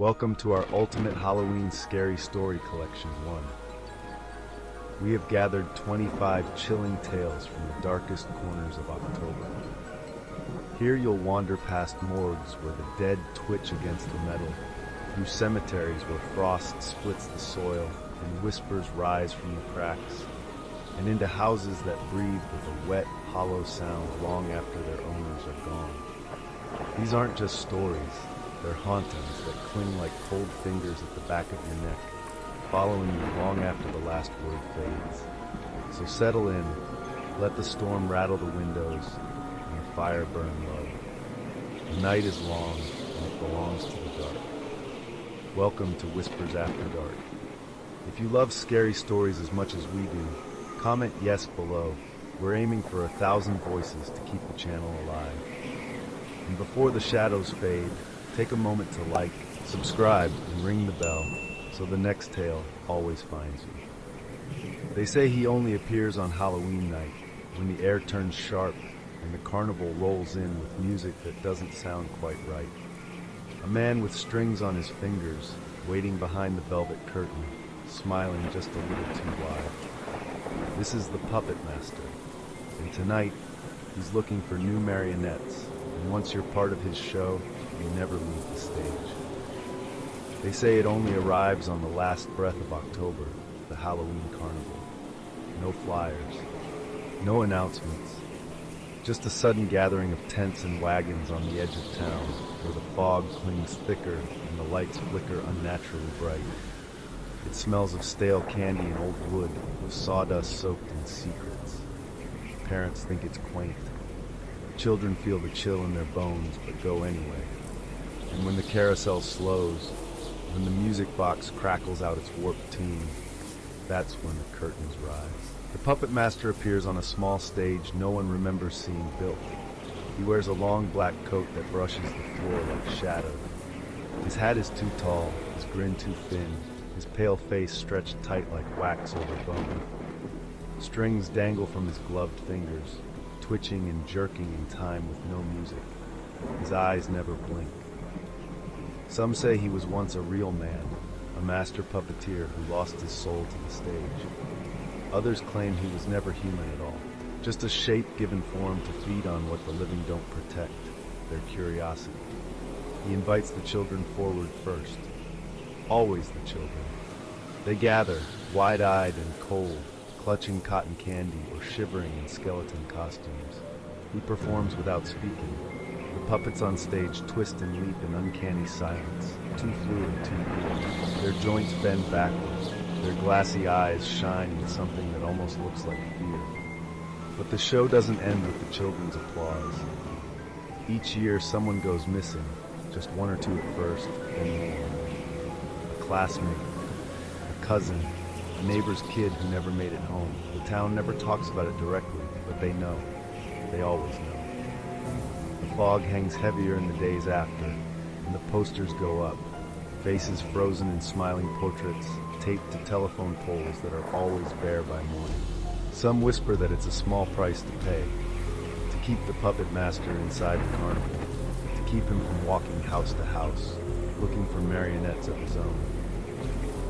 Welcome to our ultimate Halloween Scary Story Collection 1. We have gathered 25 chilling tales from the darkest corners of October. Here you'll wander past morgues where the dead twitch against the metal, through cemeteries where frost splits the soil and whispers rise from the cracks, and into houses that breathe with a wet, hollow sound long after their owners are gone. These aren't just stories, they're hauntings that cling like cold fingers at the back of your neck, following you long after the last word fades. So settle in, let the storm rattle the windows, and the fire burn low. The night is long, and it belongs to the dark. Welcome to Whispers After Dark. If you love scary stories as much as we do, comment yes below. We're aiming for 1,000 voices to keep the channel alive. And before the shadows fade, take a moment to like, subscribe, and ring the bell so the next tale always finds you. They say he only appears on Halloween night, when the air turns sharp and the carnival rolls in with music that doesn't sound quite right. A man with strings on his fingers, waiting behind the velvet curtain, smiling just a little too wide. This is the Puppet Master, and tonight he's looking for new marionettes, and once you're part of his show, you never leave the stage. They say it only arrives on the last breath of October, the Halloween carnival. No flyers, no announcements, just a sudden gathering of tents and wagons on the edge of town, where the fog clings thicker and the lights flicker unnaturally bright. It smells of stale candy and old wood, of sawdust soaked in secrets. Parents think it's quaint. Children feel the chill in their bones, but go anyway. And when the carousel slows, when the music box crackles out its warped tune, that's when the curtains rise. The Puppet Master appears on a small stage no one remembers seeing built. He wears a long black coat that brushes the floor like shadow. His hat is too tall, his grin too thin, his pale face stretched tight like wax over bone. Strings dangle from his gloved fingers, twitching and jerking in time with no music. His eyes never blink. Some say he was once a real man, a master puppeteer who lost his soul to the stage. Others claim he was never human at all, just a shape given form to feed on what the living don't protect, their curiosity. He invites the children forward first, always the children. They gather, wide-eyed and cold, clutching cotton candy or shivering in skeleton costumes. He performs without speaking. The puppets on stage twist and leap in uncanny silence, too fluid, too real. Their joints bend backwards, their glassy eyes shine with something that almost looks like fear. But the show doesn't end with the children's applause. Each year someone goes missing, just one or two at first, then more. A classmate, a cousin, a neighbor's kid who never made it home. The town never talks about it directly, but they know. They always know. The fog hangs heavier in the days after, and the posters go up, faces frozen in smiling portraits, taped to telephone poles that are always bare by morning. Some whisper that it's a small price to pay, to keep the Puppet Master inside the carnival, to keep him from walking house to house, looking for marionettes of his own.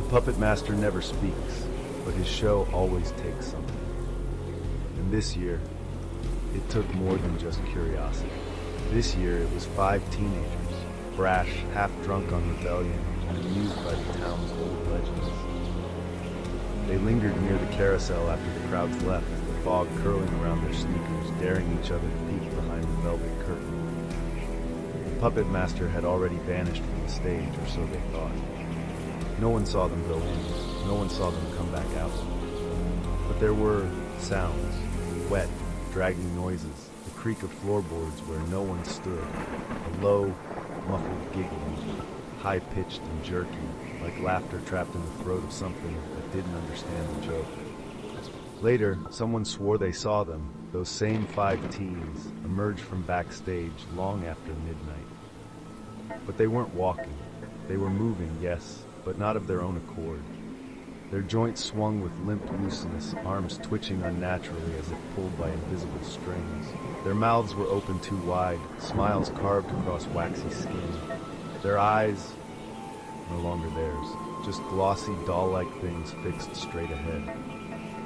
The Puppet Master never speaks, but his show always takes something. And this year, it took more than just curiosity. This year it was 5 teenagers, brash, half-drunk on rebellion, and amused by the town's old legends. They lingered near the carousel after the crowds left, the fog curling around their sneakers, daring each other to peek behind the velvet curtain. The Puppet Master had already vanished from the stage, or so they thought. No one saw them go in, no one saw them come back out. But there were sounds, wet, dragging noises, the creak of floorboards where no one stood, a low, muffled giggling, high-pitched and jerky, like laughter trapped in the throat of something that didn't understand the joke. Later, someone swore they saw them, those same 5 teens, emerge from backstage long after midnight. But they weren't walking. They were moving, yes, but not of their own accord. Their joints swung with limp looseness, arms twitching unnaturally as if pulled by invisible strings. Their mouths were open too wide, smiles carved across waxy skin. Their eyes, no longer theirs, just glossy, doll-like things fixed straight ahead.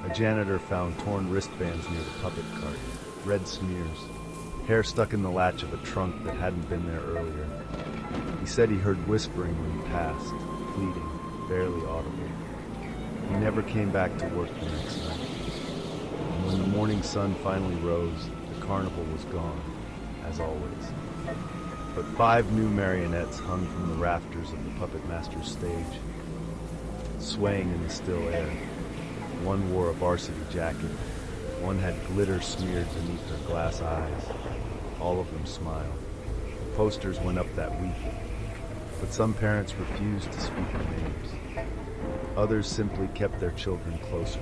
A janitor found torn wristbands near the puppet cart, red smears, hair stuck in the latch of a trunk that hadn't been there earlier. He said he heard whispering when he passed, fleeting, barely audible. He never came back to work the next night. And when the morning sun finally rose, the carnival was gone, as always. But 5 new marionettes hung from the rafters of the puppet master's stage, swaying in the still air. One wore a varsity jacket. One had glitter smeared beneath her glass eyes. All of them smiled. The posters went up that week, but some parents refused to speak their names. Others simply kept their children closer,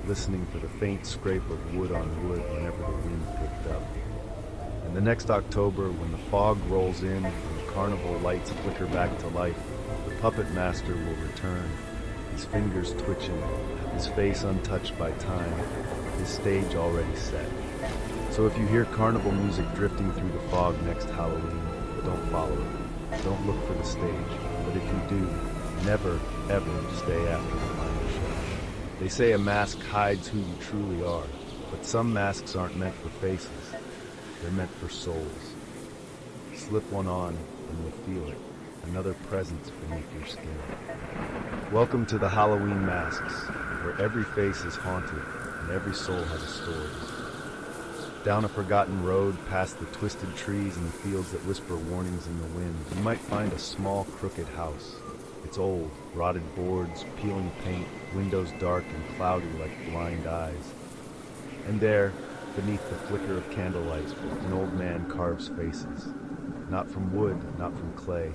listening for the faint scrape of wood on wood whenever the wind picked up. And the next October, when the fog rolls in and the carnival lights flicker back to life, the puppet master will return, his fingers twitching, his face untouched by time, his stage already set. So if you hear carnival music drifting through the fog next Halloween, don't follow it. Don't look for the stage. But if you do, never, ever stay after the final show. They say a mask hides who you truly are, but some masks aren't meant for faces. They're meant for souls. Slip one on and you'll feel it. Another presence beneath your skin. Welcome to the Halloween Masks, where every face is haunted and every soul has a story. Down a forgotten road, past the twisted trees and the fields that whisper warnings in the wind, you might find a small, crooked house. It's old, rotted boards, peeling paint, windows dark and cloudy like blind eyes. And there, beneath the flicker of candlelight, an old man carves faces. Not from wood, not from clay,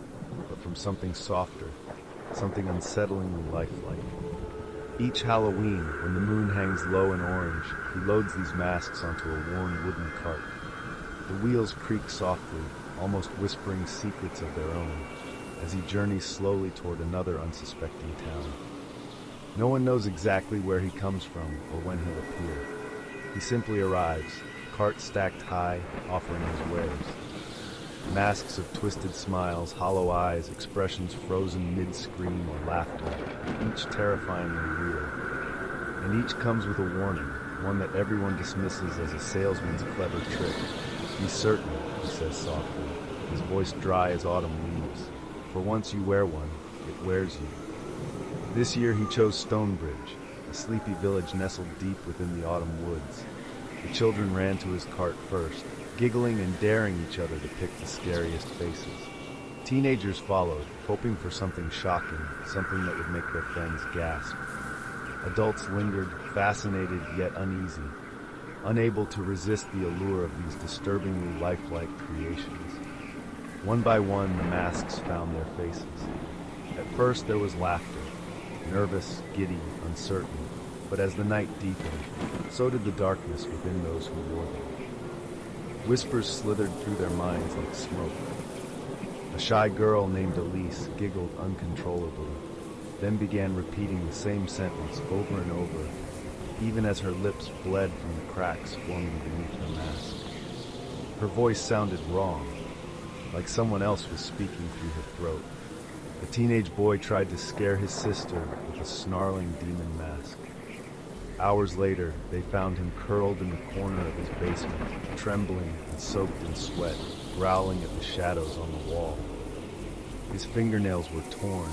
but from something softer, something unsettlingly lifelike. Each Halloween, when the moon hangs low and orange, he loads these masks onto a worn wooden cart. The wheels creak softly, almost whispering secrets of their own, as he journeys slowly toward another unsuspecting town. No one knows exactly where he comes from or when he'll appear. He simply arrives, cart stacked high, offering his wares. Masks of twisted smiles, hollow eyes, expressions frozen mid-scream or laughter, each terrifyingly real. And each comes with a warning, one that everyone dismisses as a salesman's clever trick. Be certain, he says softly, his voice dry as autumn leaves. For once you wear one, it wears you. This year he chose Stonebridge, a sleepy village nestled deep within the autumn woods. The children ran to his cart first, giggling and daring each other to pick the scariest faces. Teenagers followed, hoping for something shocking, something that would make their friends gasp. Adults lingered, fascinated yet uneasy, unable to resist the allure of these disturbingly lifelike creations. One by one, the masks found their faces. At first there was laughter, nervous, giddy, uncertain, but as the night deepened, so did the darkness within those who wore them. Whispers slithered through their minds like smoke. A shy girl named Elise giggled uncontrollably, then began repeating the same sentence over and over, even as her lips bled from the cracks forming beneath her mask. Her voice sounded wrong, like someone else was speaking through her throat. A teenage boy tried to scare his sister with a snarling demon mask. Hours later, they found him curled in the corner of his basement, trembling and soaked in sweat, growling at the shadows on the wall. His fingernails were torn,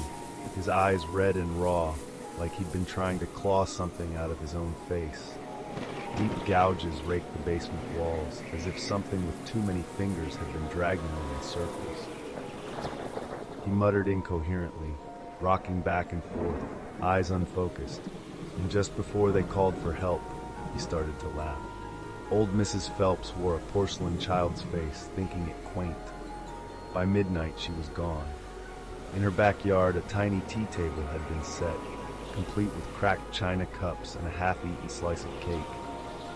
his eyes red and raw, like he'd been trying to claw something out of his own face. Deep gouges raked the basement walls, as if something with too many fingers had been dragging them in circles. He muttered incoherently, rocking back and forth, eyes unfocused, and just before they called for help, he started to laugh. Old Mrs. Phelps wore a porcelain child's face, thinking it quaint. By midnight, she was gone. In her backyard, a tiny tea table had been set, complete with cracked china cups and a half-eaten slice of cake.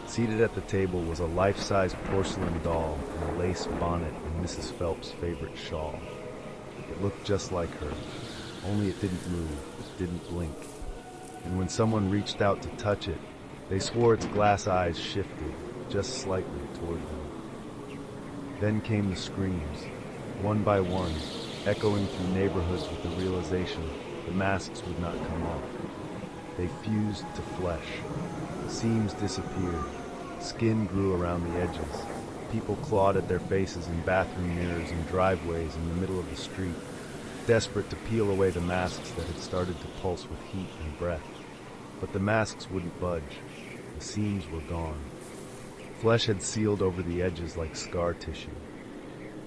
Seated at the table was a life-size porcelain doll in a lace bonnet and Mrs. Phelps' favorite shawl. It looked just like her, only it didn't move, didn't blink. And when someone reached out to touch it, they swore its glass eyes shifted, just slightly toward them. Then came the screams, one by one, echoing through neighborhoods with the realization the masks would not come off. They fused to flesh. Seams disappeared. Skin grew around the edges. People clawed at their faces in bathroom mirrors and driveways in the middle of the street, desperate to peel away the masks that had started to pulse with heat and breath. But the masks wouldn't budge. The seams were gone. Flesh had sealed over the edges like scar tissue.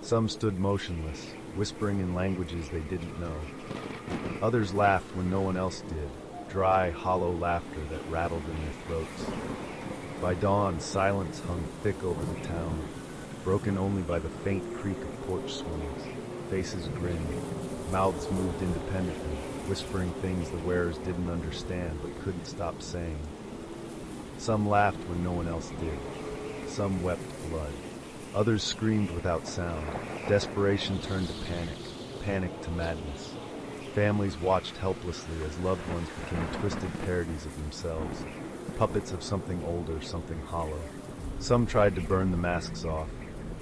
Some stood motionless, whispering in languages they didn't know. Others laughed when no one else did, dry, hollow laughter that rattled in their throats. By dawn, silence hung thick over the town, broken only by the faint creak of porch swings. Faces grinned, mouths moved independently, whispering things the wearers didn't understand but couldn't stop saying. Some laughed when no one else did. Some wept blood. Others screamed without sound. Desperation turned to panic, panic to madness. Families watched helplessly as loved ones became twisted parodies of themselves, puppets of something older, something hollow. Some tried to burn the masks off.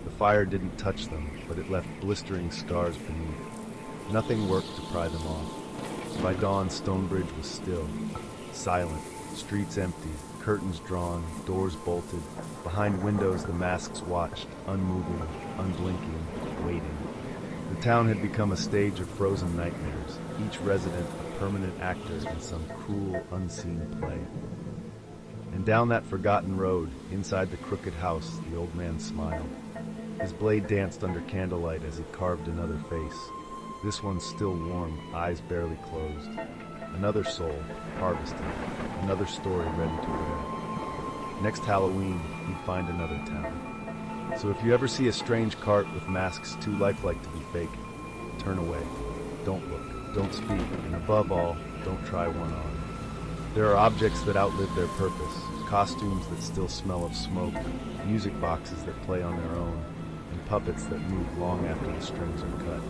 The fire didn't touch them, but it left blistering scars beneath. Nothing worked to pry them off. By dawn, Stonebridge was still, silent, streets empty, curtains drawn, doors bolted. Behind windows, the masks watched, unmoving, unblinking, waiting. The town had become a stage of frozen nightmares, each resident a permanent actor in some cruel, unseen play. And down that forgotten road, inside the crooked house, the old man smiled. His blade danced under candlelight as he carved another face. This one still warm, eyes barely closed. Another soul, harvested. Another story ready to wear. Next Halloween, he'd find another town. So if you ever see a strange cart with masks too lifelike to be fake, turn away. Don't look. Don't speak. And above all, don't try one on. There are objects that outlive their purpose. Costumes that still smell of smoke. Music boxes that play on their own. And puppets that move long after the strings are cut.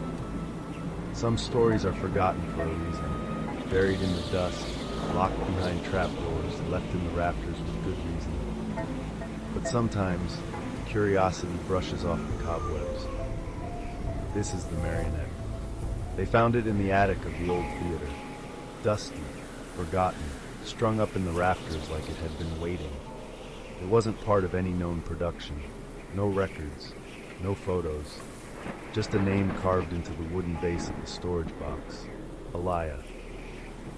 Some stories are forgotten for a reason, buried in the dust, locked behind trapdoors, left in the rafters with good reason. But sometimes, curiosity brushes off the cobwebs. This is the Marionette. They found it in the attic of the old theater, dusty, forgotten, strung up in the rafters like it had been waiting. It wasn't part of any known production, no records, no photos. Just a name carved into the wooden base of the storage box, Elia.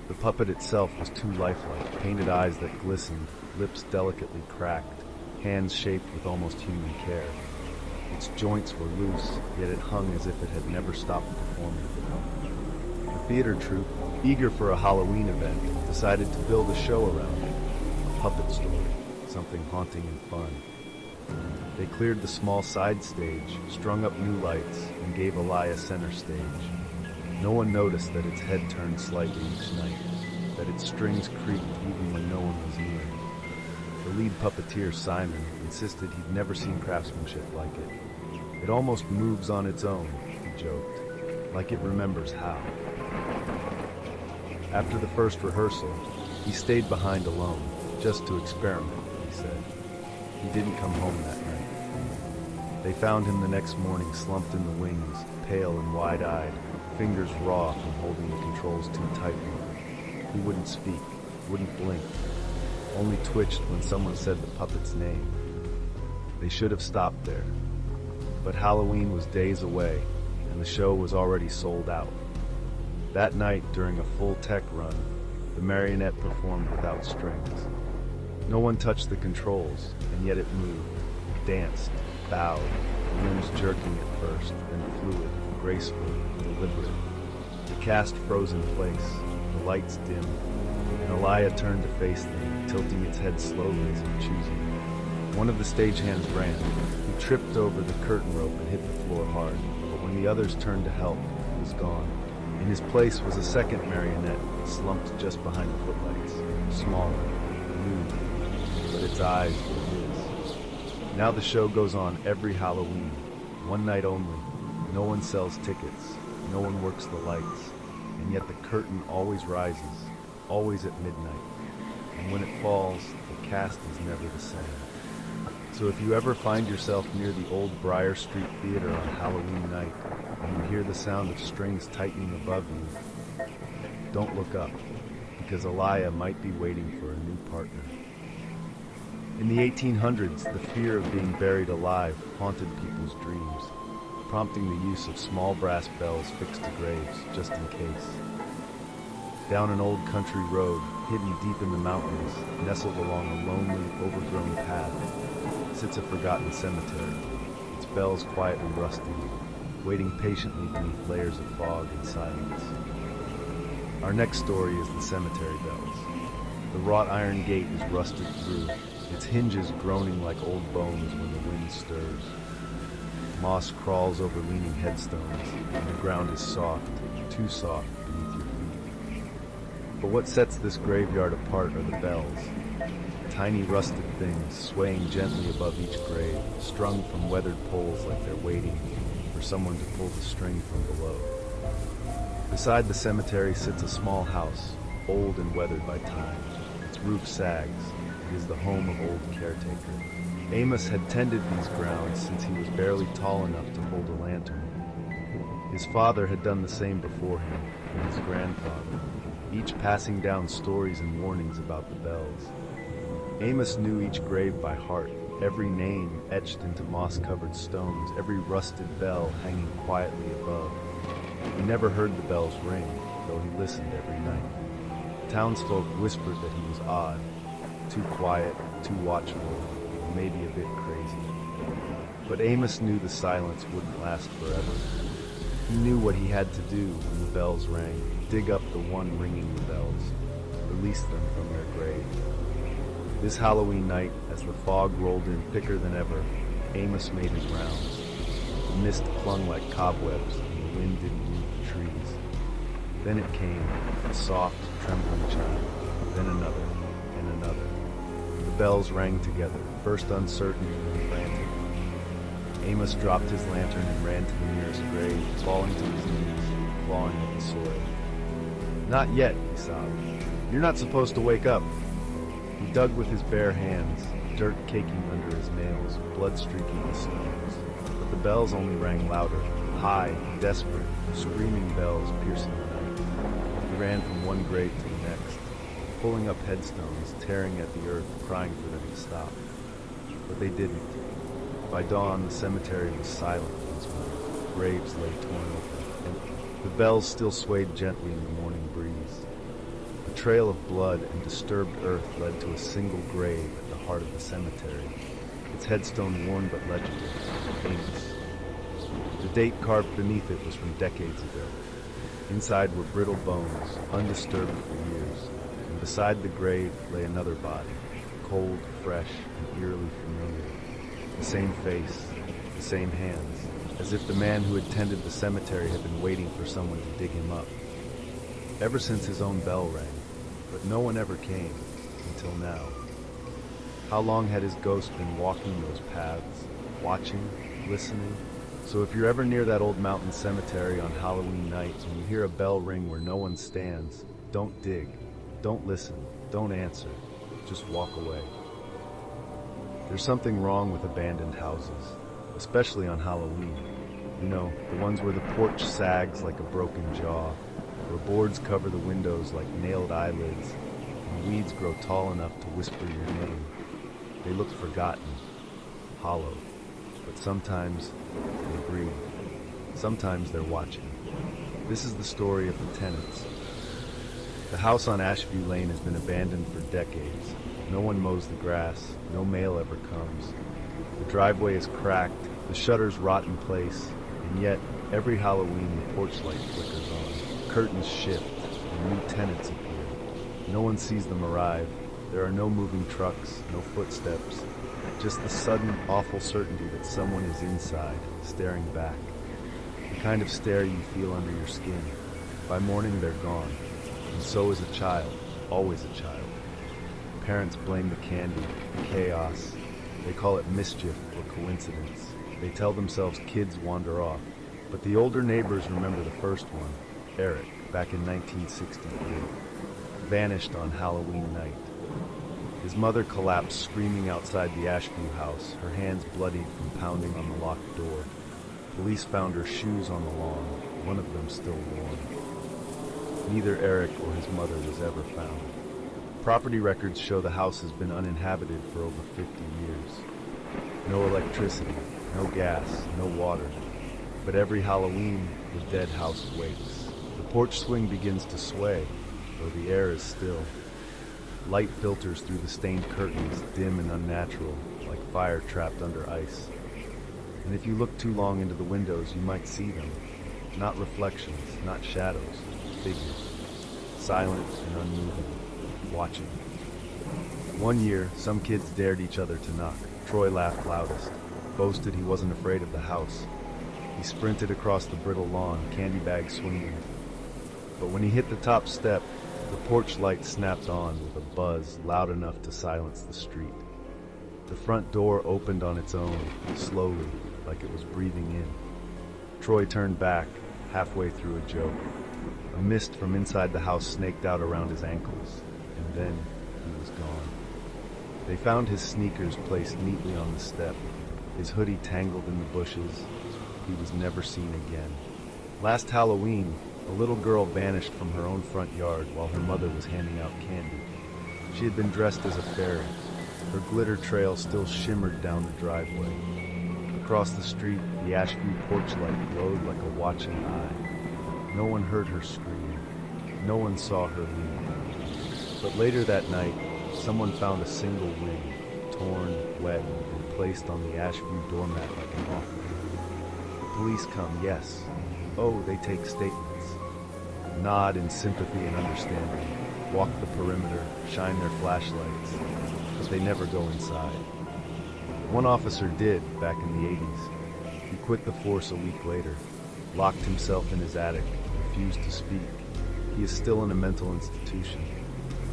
The puppet itself was too lifelike, painted eyes that glistened, lips delicately cracked, hands shaped with almost human care. Its joints were loose, yet it hung as if it had never stopped performing. The theater troupe, eager for a Halloween event, decided to build a show around it, a puppet story, something haunting and fun. They cleared the small side stage, strung up new lights, and gave Elia center stage. No one noticed that its head turned slightly each night, that its strings creaked even when no one was near. The lead puppeteer, Simon, insisted he'd never seen craftsmanship like it. It almost moves on its own, he joked, like it remembers how. After the first rehearsal, he stayed behind alone, just to experiment, he said. He didn't come home that night. They found him the next morning slumped in the wings, pale and wide-eyed, fingers raw from holding the controls too tightly. He wouldn't speak, wouldn't blink, only twitched when someone said the puppet's name. They should have stopped there. But Halloween was days away, and the show was already sold out. That night, during a full tech run, the Marionette performed without strings. No one touched the controls, and yet it moved, danced, bowed, the limbs jerking at first, then fluid, graceful, deliberate. The cast froze in place, the lights dimmed, and Elia turned to face them, tilting its head slowly as if choosing. One of the stagehands ran. He tripped over the curtain rope and hit the floor hard, but when the others turned to help, he was gone. In his place was a second marionette, slumped just behind the footlights, smaller, nude, but its eyes were his. Now the show goes on every Halloween, one night only. No one sells tickets, no one works the lights, and yet the curtain always rises, always at midnight. And when it falls, the cast is never the same. So if you ever find yourself near the old Briar Street Theater on Halloween night, and you hear the sound of strings tightening above you, don't look up, because Alaya might be waiting for a new partner. In the 1800s, the fear of being buried alive haunted people's dreams, prompting the use of small brass bells fixed to graves, just in case. Down an old country road, hidden deep in the mountains, nestled along a lonely, overgrown path, sits a forgotten cemetery, its bells quietly rusting, waiting patiently beneath layers of fog and silence. Our next story is the cemetery bells. The wrought iron gate is rusted through, its hinges groaning like old bones when the wind stirs. Moss crawls over leaning headstones, and the ground is soft, too soft beneath your feet. But what sets this graveyard apart are the bells. Tiny rusted things swaying gently above each grave, strung from weathered poles like they're waiting for someone to pull the string from below. Beside the cemetery sits a small house, old and weathered by time. Its roof sags. It is the home of old caretaker. Amos had tended these grounds since he was barely tall enough to hold a lantern. His father had done the same before him, and his grandfather, each passing down stories and warnings about the bells. Amos knew each grave by heart, every name etched into moss-covered stones, every rusted bell hanging quietly above. He never heard the bells ring, though he listened every night. Townsfolk whispered that he was odd, too quiet, too watchful, maybe a bit crazy. But Amos knew the silence wouldn't last forever. He knew what he had to do when the bells rang, dig up the one ringing the bells, release them from their grave. This Halloween night, as the fog rolled in thicker than ever, Amos made his rounds. The mist clung like cobwebs, and the wind didn't move the trees. Then it came, a soft, trembling chime, then another, and another. The bells rang together, first uncertain, then frantic. Amos dropped his lantern and ran to the nearest grave, falling to his knees, clawing at the soil. "Not yet," he sobbed. "You're not supposed to wake up." He dug with his bare hands, dirt caking under his nails, blood streaking the stones. But the bells only rang louder, high, desperate, screaming bells piercing the night. He ran from one grave to the next, pulling up headstones, tearing at the earth, crying for them to stop. But they didn't. By dawn, the cemetery was silent once more. Graves lay torn open, and the bells still swayed gently in the morning breeze. A trail of blood and disturbed earth led to a single grave at the heart of the cemetery, its headstone worn but legible, Amos. The date carved beneath it was from decades ago. Inside were brittle bones, undisturbed for years, and beside the grave lay another body, cold, fresh, and eerily familiar. The same face, the same hands, as if the man who had tended the cemetery had been waiting for someone to dig him up. Ever since his own bell rang, but no one ever came, until now. How long had his ghost been walking those paths, watching, listening? So if you're ever near that old mountain cemetery on Halloween night and you hear a bell ring where no one stands, don't dig, don't listen, don't answer, just walk away. There's something wrong with abandoned houses, especially on Halloween. You know, the ones where the porch sags like a broken jaw, where boards cover the windows like nailed eyelids, and weeds grow tall enough to whisper your name. They look forgotten, hollow, but sometimes they breathe. Sometimes they're watching. This is the story of the tenants. The house on Ashview Lane has been abandoned for decades. No one mows the grass, no mail ever comes. The driveway is cracked, the shutters rot in place, and yet, every Halloween the porch light flickers on. Curtains shift, and new tenants appear. No one sees them arrive. There are no moving trucks, no footsteps, just the sudden, awful certainty that someone is inside, staring back. The kind of stare you feel under your skin. By morning they're gone, and so is a child, always a child. Parents blame the candy, the chaos. They call it mischief or coincidence. They tell themselves kids wander off. But the older neighbors remember the first one, Eric, back in 1963, vanished on Halloween night. His mother collapsed screaming outside the Ashview house, her hands bloodied from pounding on the locked door. Police found her shoes on the lawn, one of them still worn. Neither Eric or his mother was ever found. Property records show the house has been uninhabited for over 50 years. No electricity, no gas, no water. But every Halloween, the dead house wakes. The porch swing begins to sway, though the air is still. Light filters through the stained curtains, dim and unnatural, like fire trapped under ice. And if you look too long into the windows, you might see them. Not reflections, not shadows, figures. Silent and unmoving, watching. One year, some kids dared each other to knock. Troy laughed loudest, boasted he wasn't afraid of the house. He sprinted across the brittle lawn, candy bag swinging. But when he hit the top step, the porch light snapped on with a buzz loud enough to silence the street. The front door opened on its own, slowly, like it was breathing in. Troy turned back, halfway through a joke. A mist from inside the house snaked out around his ankles, and then he was gone. They found his sneakers placed neatly on the step, his hoodie tangled in the bushes. He was never seen again. Last Halloween, a little girl vanished from her own front yard while her mother was handing out candy. She had been dressed as a fairy. Her glitter trail still shimmered down the driveway. Across the street, the ash view porch light glowed like a watching eye. No one heard her scream. No one saw her leave. But later that night, someone found a single wing, torn, wet, and placed on the ash view doormat like an offering. The police come, yes. Oh, they take statements. Nod in sympathy and understanding. Walk the perimeter, shine their flashlights. But they never go inside. One officer did, back in the 80s. He quit the force a week later, locked himself in his attic, refused to speak. He is still in a mental institution.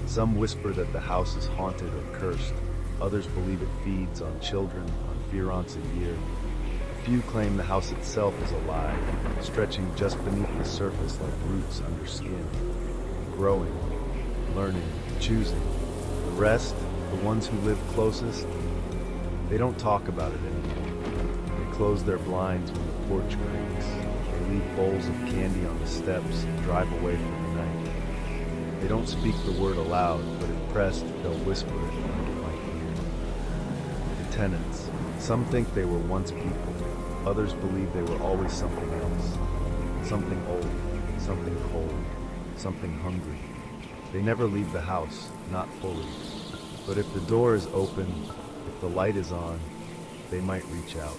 Some whisper that the house is haunted or cursed. Others believe it feeds on children, on fear-once a year. A few claim the house itself is alive, stretching just beneath the surface like roots under skin. Growing, learning, choosing. The rest, the ones who live closest, they don't talk about it anymore. They close their blinds when the porch creaks. They leave bowls of candy on the steps and drive away for the night. They don't speak the word aloud, but if pressed, they'll whisper it like it might hear. The tenants. Some think they were once people. Others believe they were always something else. Something old, something cold, something hungry. They never leave the house, not fully. But if the door is open, if the light is on, they might reach out,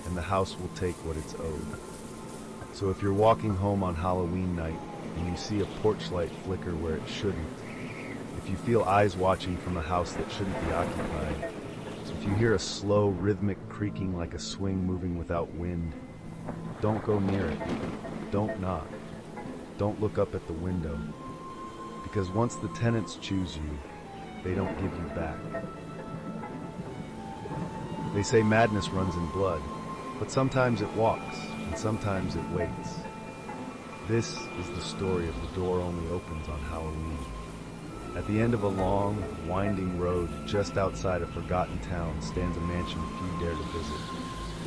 and the house will take what it's owed. So if you're walking home on Halloween night and you see a porch light flicker where it shouldn't, if you feel eyes watching from a house that shouldn't be occupied, if you hear a slow, rhythmic creaking like a swing moving without wind, don't go near it. Don't knock. Don't look up at the window. Because once the tenants choose you, they don't give you back. They say madness runs in blood, but sometimes it walks, and sometimes it waits. This is the story of The Door Only Opens on Halloween. At the end of a long, winding road just outside a forgotten town stands a mansion few dare to visit.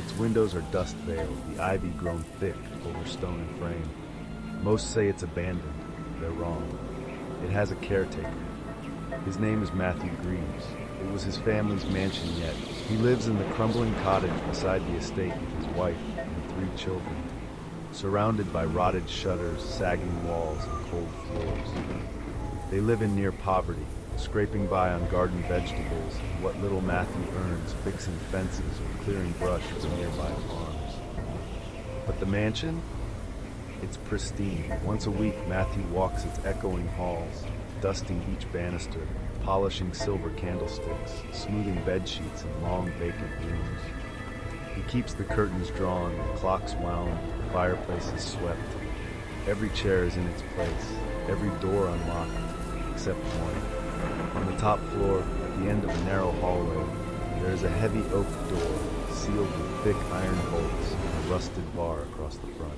Its windows are dust-veiled, the ivy grown thick over stone and frame. Most say it's abandoned. They're wrong. It has a caretaker. His name is Matthew Greaves. It was his family's mansion yet. He lives in the crumbling cottage beside the estate with his wife and 3 children, surrounded by rotted shutters, sagging walls, and cold floors. They live in near poverty, scraping by on garden vegetables and what little Matthew earns fixing fences or clearing brush for nearby farms. But the mansion? It's pristine. Once a week, Matthew walks its echoing halls, dusting each banister, polishing silver candlesticks, smoothing bed sheets in long vacant rooms. He keeps the curtains drawn, the clocks wound, the fireplaces swept. Every chair is in its place, every door unlocked, except one. On the top floor, at the end of a narrow hallway, there is a heavy oak door, sealed with thick iron bolts, and a rusted bar across the front.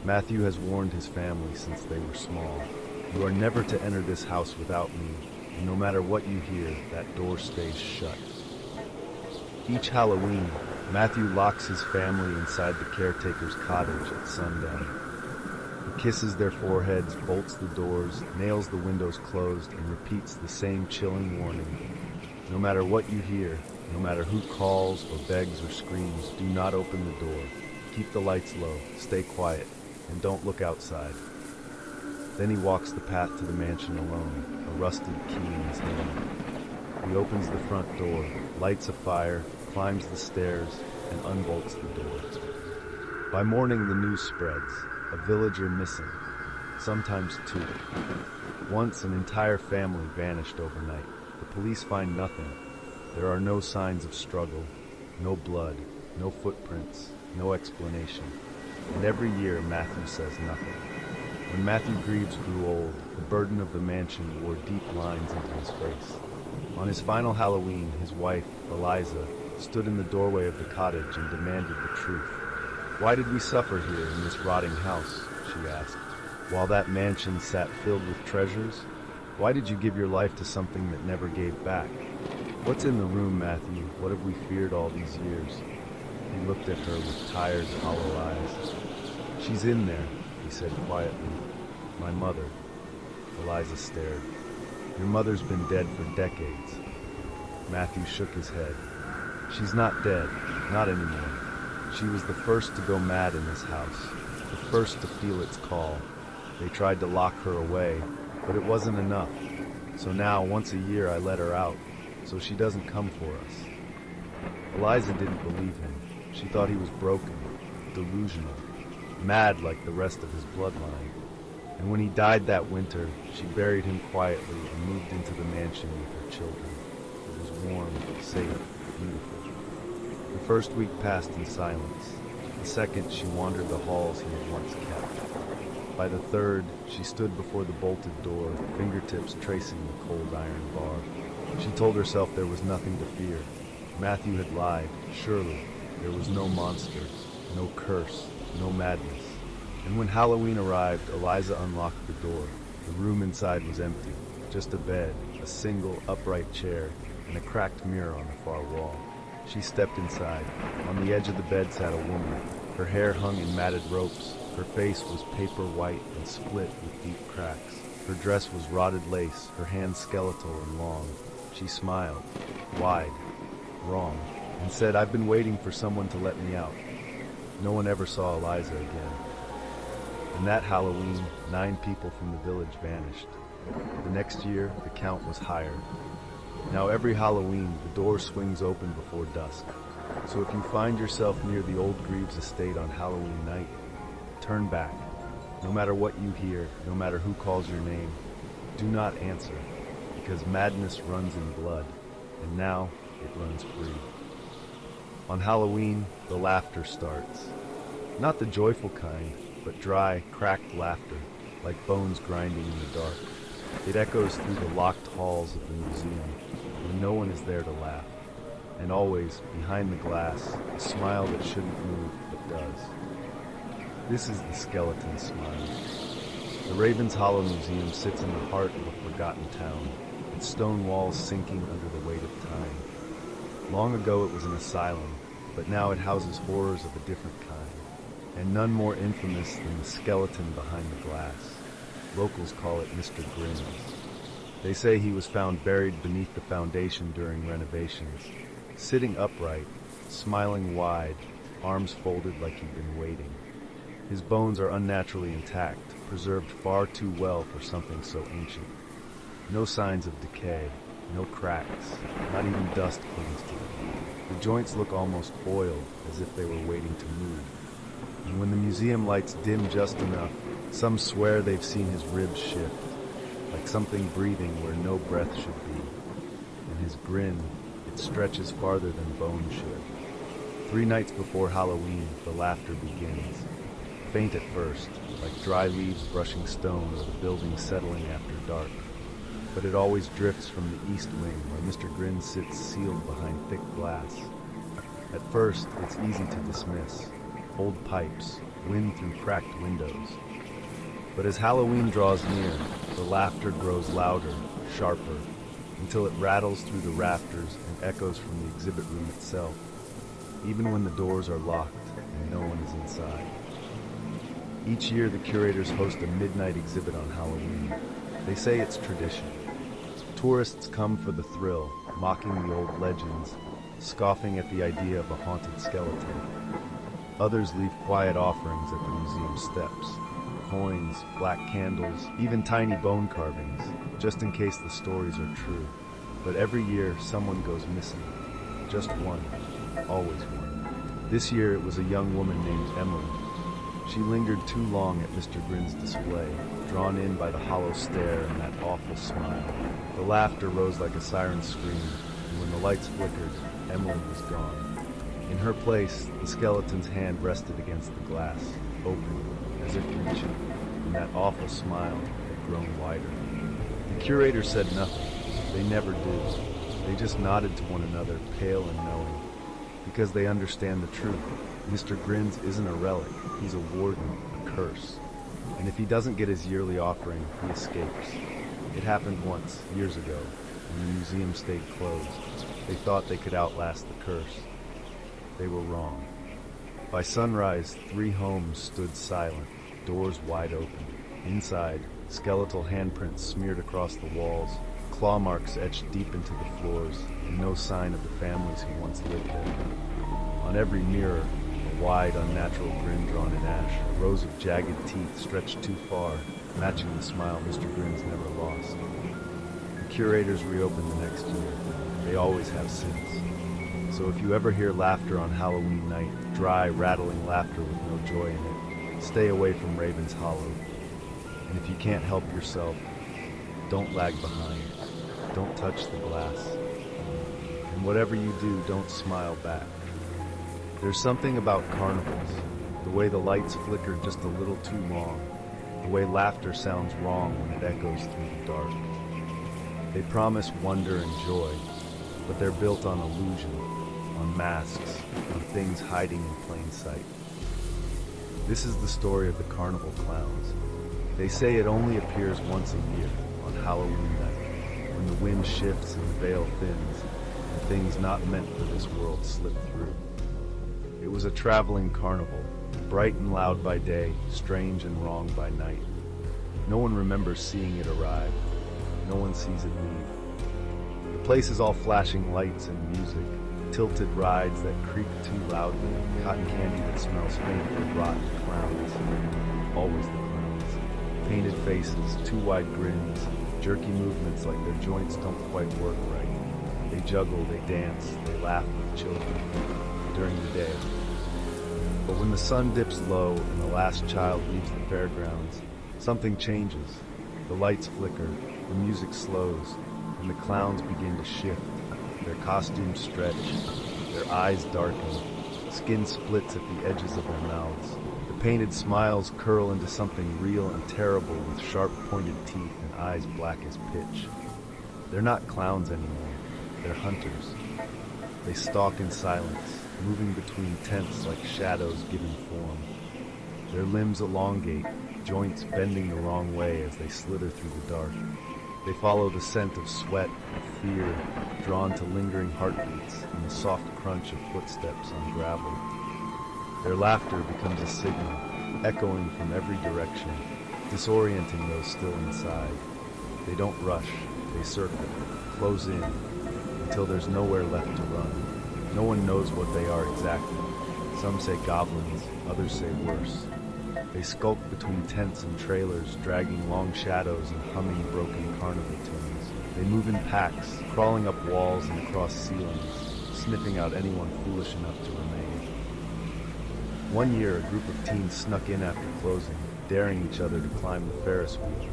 Matthew has warned his family since they were small. You are never to enter this house without me, and no matter what you hear, that door stays shut. Each Halloween, Matthew locks his family inside the caretaker's cottage at sundown. He kisses their foreheads, bolts the doors, nails the windows closed, and repeats the same chilling warning. No matter what you hear, no matter who calls or begs or screams, do not open the door. Keep the lights low, stay quiet, and don't look outside. Then he walks the path to the mansion alone, a rusted key in his hand. He opens the front door, lights a fire, climbs the stairs, and unbolts the door. By morning, the news spreads. A villager missing, sometimes two. Once, an entire family vanished overnight. The police find nothing. There are no signs of struggle, no blood, no footprints, no explanation. And every year, Matthew says nothing. When Matthew Greaves grew old, the burden of the mansion wore deep lines into his face. On his final Halloween, his wife, Eliza, stood in the doorway of the cottage and demanded the truth. "Why did we suffer here in this rotting house?" she asked. "While that mansion sat filled with treasures? Why did you give your life to something that never gave back? What's in the room, Matthew? What have we feared all these years?" He looked at her with tired, hollow eyes. "She's in there," he said quietly. "My mother." Eliza stared. "Your mother's been dead for decades." Matthew shook his head. "She's not dead, not anymore. She was the first to go mad in this house, the first to feel its call. They tried to lock her away, but it wasn't enough. So now, once a year, I let her out, so she doesn't come for us." Eliza didn't believe him. She thought he was broken, delusional, mad like the rest of his bloodline. And when he died that winter, she buried him quietly and moved into the mansion with her children. It was warm, safe, beautiful. The first week passed in silence. The second, she wandered the halls he had once kept. By the third, she stood before the bolted door, fingertips tracing the cold iron bar. She told herself there was nothing to fear. Matthew had lied, surely. There was no monster, no curse, no madness. And when Halloween arrived, Eliza unlocked the door. The room inside was empty. Just a bed, a single upright chair, and a cracked mirror on the far wall. She stepped inside. On the edge of the bed sat a woman. Her hair hung in matted ropes. Her face was paper white and split with deep cracks. Her dress was rotted lace, her hands skeletal and long. She smiled, wide, wrong, and said, "I've been waiting for someone to let me out." No one ever saw Eliza again. And that Halloween, 9 people from the village vanished. The next year, the count was higher. Now every Halloween, the door swings open before dusk. So if you find yourself near the old Greaves estate on Halloween night, turn back. No matter what you hear, no matter who calls your name, do not answer, because madness runs in blood, and now it runs free. On Halloween, the laughter starts. Not the joyful kind, but dry, cracked laughter, like bones grinding in the dark. It echoes through the locked halls of the museum, when no one is there to laugh. And always, behind the glass, a smile that shouldn't move, but does. This is the skeleton smile. The Ravens Hollow Museum sits in the heart of a forgotten town, its stone walls sinking under the weight of time. Long ago it was an asylum, but now it houses horrors of a different kind, and none more infamous than the skeleton behind the glass. Locals call it Mr. Grimm's. They say he was found buried beneath the foundation during renovations, sitting upright, smiling wide, arms folded like he'd been waiting. His bones are unnaturally intact, preserved far too well for something so ancient. No signs of decay, no cracks, not even dust clings to them. The joints look almost oiled, as if they were waiting to move. And when the museum lights dim just enough, some swear they've seen his ribs shift, like something breathing where no breath should be. And his grin, it stretches farther than bone should. 3 nights before Halloween, the laughter begins. Faint at first, like dry leaves brushing stone or the building settling after dark. But it always drifts from the east wing where Mr. Grin sits sealed behind thick glass. At first, it's easy to dismiss. Old pipes, wind through cracked windows. But as Halloween draws near, the laughter grows louder, sharper, until it rattles through the rafters and echoes from the exhibit room itself. even when the doors are locked and no one is inside. Each year, the curators host a midnight exhibit on Halloween. They say it's tradition. Tourists come for the thrill, mocking the old legends, scoffing at the idea of a haunted skeleton. Others leave quiet offerings at the museum steps. Coins, black candles, even tiny bone carvings, just in case the stories are true. But every year, someone goes missing. Just one. Always one. This year, it was a young woman named Emily. She lingered too long at Mr. Grin's display, drawn in by the hollow stare and that awful smile. The laughter rose like a siren scream, and when the lights flickered, Emily was gone. In her place, the skeleton's hand rested against the glass, open, as if reaching, and that awful smile had grown wider. The curator said nothing. They never do. They just nodded to one another, pale and knowing, because they understand the truth. Mr. Grin's isn't a relic. He's a warden, a curse. And if he doesn't get his yearly offering, he escapes. It happened once, years ago, when the museum stayed closed. They thought they could outlast the curse. They were wrong. By sunrise, 3 homes stood silent, doors wide open. Inside, skeletal handprints smeared across the walls, claw marks etched deep into the floors, and no sign of the families who once lived there. On every mirror, a wide, unnatural grin drawn in ash, rows of jagged teeth stretched too far, matching the smile Mr. Grin's never lost. The curators reopened the next year. They always have since. So if you ever hear laughter on Halloween night, dry, rattling laughter with no joy in it, stay away from Raven's Hollow. And if you can't help yourself, don't lag behind. Don't touch the glass. And whatever you do, don't smile back. There's something about carnivals, the way the lights flicker just a little too long, the way laughter sounds wrong when it echoes through the dark. They promise wonder and joy, but they're built on illusion, on masks, on things hiding in plain sight. This is the story of the carnival clowns. They say it only appears once a year, on Halloween night, when the wind shifts and the veil thins, and things not meant for this world slip through. It was a traveling carnival, bright and loud by day, strange and wrong by night. No one remembers seeing it arrive. No one sees it leave. The place is all flashing lights and music, tilted rides that creak too loudly, cotton candy that smells faint with rotten clowns. Always the clowns. Painted faces, too wide grins, jerky movements like their joints don't quite work right. They juggle, they dance, they laugh with children during the day. But when the sun dips low and the last child leaves the fairgrounds, something changes. The lights flicker, the music slows, and the clowns begin to shift. Their costumes stretch, their eyes darken, skin splits at the edges of their mouths. The painted smiles curl into something real and terrible with sharp pointed teeth and eyes black as pitch. They're not clowns anymore, they're hunters. They stalk in silence, moving between tents like shadows given form. Their limbs elongate, joints bending the wrong way as they slither through the dark. They follow the scent of sweat, of fear, drawn to lingering heartbeats and the soft crunch of footsteps on gravel. Their laughter becomes a signal, echoing from every direction, disorienting those still inside. They don't rush, they circle, close in, until there's nowhere left to run. No one knows what they are exactly. Some say goblins, others say worse. They skulk between tents and trailers, dragging long shadows and humming broken carnival tunes. They move in packs, crawling up walls and across ceilings, sniffing out anyone foolish enough to remain. One year, a group of teens snuck in after closing, daring each other to climb the Ferris wheel.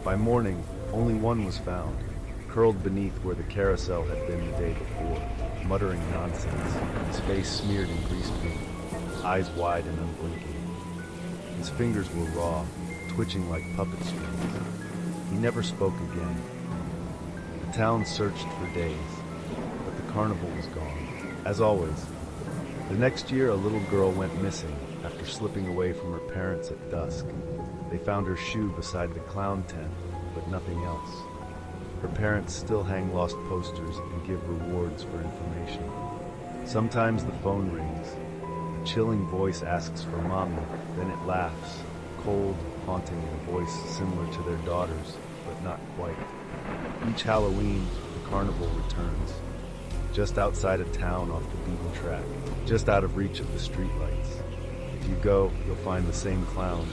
By morning, only one was found, curled beneath where the carousel had been the day before, muttering nonsense, his face smeared in grease paint, eyes wide and unblinking. His fingers were raw, twitching like puppet strings. He never spoke again. The town searched for days, but the carnival was gone. As always, the next year a little girl went missing after slipping away from her parents at dusk. They found her shoe beside the clown tent, but nothing else. Her parents still hang lost posters and give rewards for information. Sometimes the phone rings. A chilling voice asks for mommy, then it laughs, cold, haunting in a voice similar to their daughter's, but not quite. Each Halloween, the carnival returns. Just outside of town off the beaten track, just out of reach of the streetlights. If you go, you'll find the same clowns,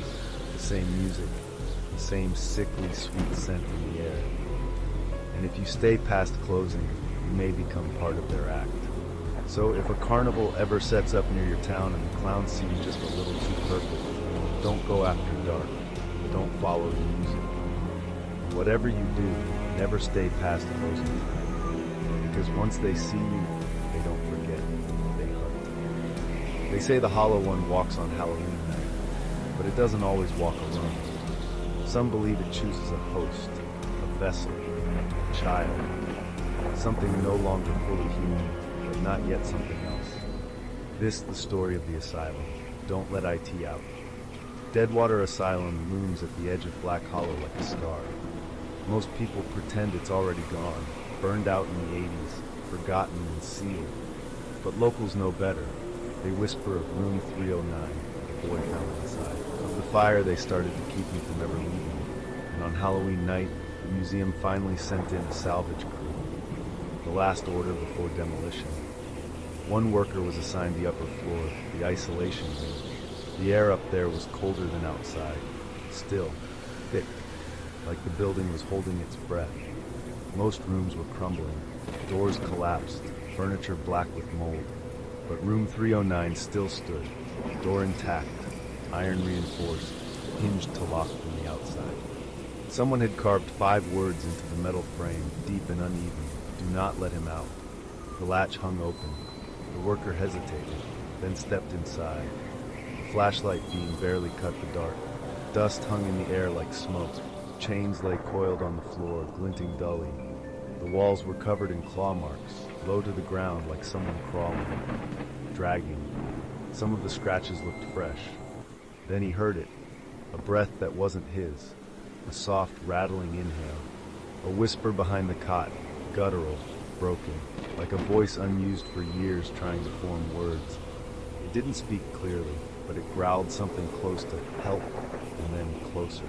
the same music, the same sickly sweet scent in the air. And if you stay past closing, you may become part of their act. So if a carnival ever sets up near your town and the clowns seem just a little too perfect, don't go after dark. Don't follow the music. And whatever you do, never stay past closing time. Because once they see you, they don't forget. They hunt. They say the Hollow One walks on Halloween night, but it doesn't always walk alone. Some believe it chooses a host, a vessel, a child, something no longer fully human, but not yet something else. This the story of the asylum. Don't let IT out. Deadwater Asylum looms at the edge of Black Hollow like a scar. Most people pretend it's already gone, burned out in the 80s, forgotten and sealed. But locals know better. They whisper of room 309, the boy found inside. Of the fire they started to keep him from ever leaving. And on Halloween night, the museum finally sent in a salvage crew. The last order before demolition. One worker was assigned the upper floor, the isolation wing. The air up there was colder than outside. Still, thick, like the building was holding its breath. Most rooms were crumbling, doors collapsed, furniture black with mold. But room 309 still stood, door intact, iron reinforced, hinged to lock from the outside. Someone had carved 5 words into the metal frame, deep and uneven. Do not let him out. The latch hung open. The worker hesitated, then stepped inside. The flashlight beam barely cut the dark. Dust hung in the air like smoke. Chains lay coiled on the floor, glinting dully. The walls were covered in claw marks, low to the ground like someone crawling, dragging. Some of the scratches looked fresh. Then he heard it, a breath that wasn't his, a soft rattling inhale, a whisper behind the cot, guttural, broken, like a voice unused for years trying to form words. It didn't speak clearly, but it growled something close to help, and then closer.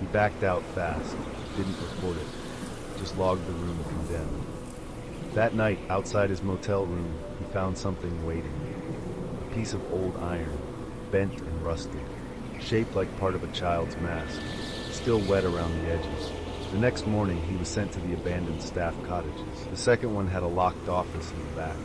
He backed out fast, didn't report it, just logged the room condemned. That night, outside his motel room, he found something waiting. A piece of old iron, bent and rusted, shaped like part of a child's mask, still wet around the edges. The next morning, he was sent to the abandoned staff cottages. The second one had a locked office in the back.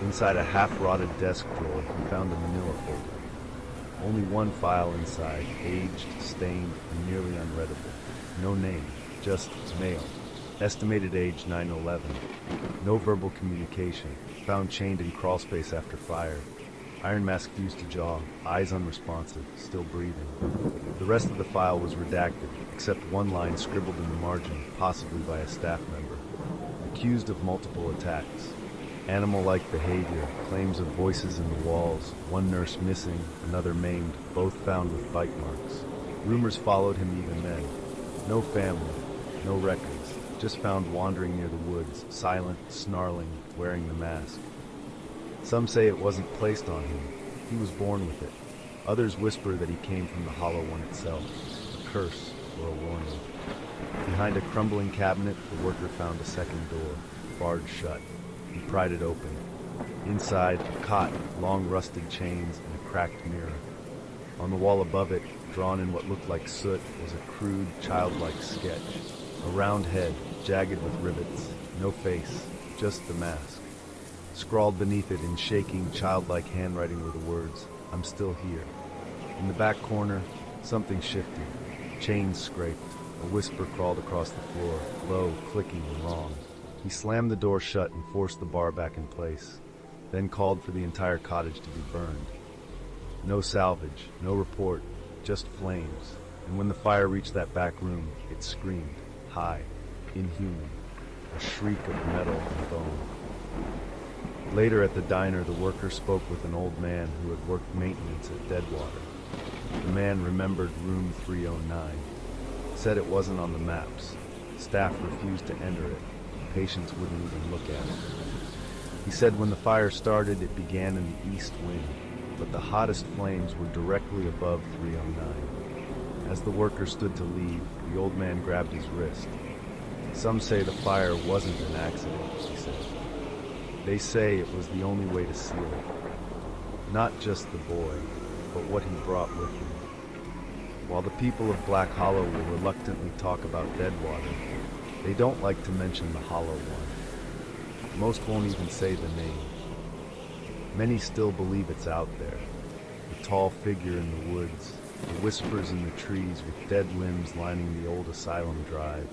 Inside a half-rotted desk drawer, he found a manila folder. Only one file inside, aged, stained, and nearly unreadable. No name, just male. Estimated age 9/11. No verbal communication. Found chained in crawl space after fire. Iron mask fused to jaw, eyes unresponsive, still breathing. The rest of the file was redacted, except one line scribbled in the margin, possibly by a staff member. Accused of multiple attacks. Animal-like behavior, claims of voices in the walls, one nurse missing, another maimed, both found with bite marks. Rumors followed him even then. No family, no records, just found wandering near the woods, silent, snarling, wearing the mask. Some say it wasn't placed on him. He was born with it. Others whisper that he came from the Hollow One itself, a curse or a warning. Behind a crumbling cabinet, the worker found a second door, barred shut. He pried it open. Inside, a cot, long rusted chains, and a cracked mirror. On the wall above it, drawn in what looked like soot, was a crude, childlike sketch. A round head, jagged with rivets, no face, just the mask. Scrawled beneath it in shaking, childlike handwriting were the words, "I'm still here." In the back corner, something shifted. Chains scraped. A whisper crawled across the floor, low, clicking, and wrong. He slammed the door shut and forced the bar back in place, then called for the entire cottage to be burned. No salvage, no report, just flames. And when the fire reached that back room, it screamed, high, inhuman, a shriek of metal and bone. Later at the diner, the worker spoke with an old man who had worked maintenance at Deadwater. The man remembered room 309, said it wasn't on the maps. Staff refused to enter it. Patients wouldn't even look at it. He said when the fire started, it began in the east wind, but the hottest flames were directly above 309. As the workers stood to leave, the old man grabbed his wrist. Some say the fire wasn't an accident, he said. They say it was the only way to seal it. Not just the boy, but what he brought with him. While the people of Black Hollow will reluctantly talk about Deadwater, they don't like to mention the Hollow One. Most won't even say the name. Many still believe it's out there. The tall figure in the woods, the whispers in the trees with dead limbs lining the old asylum drive.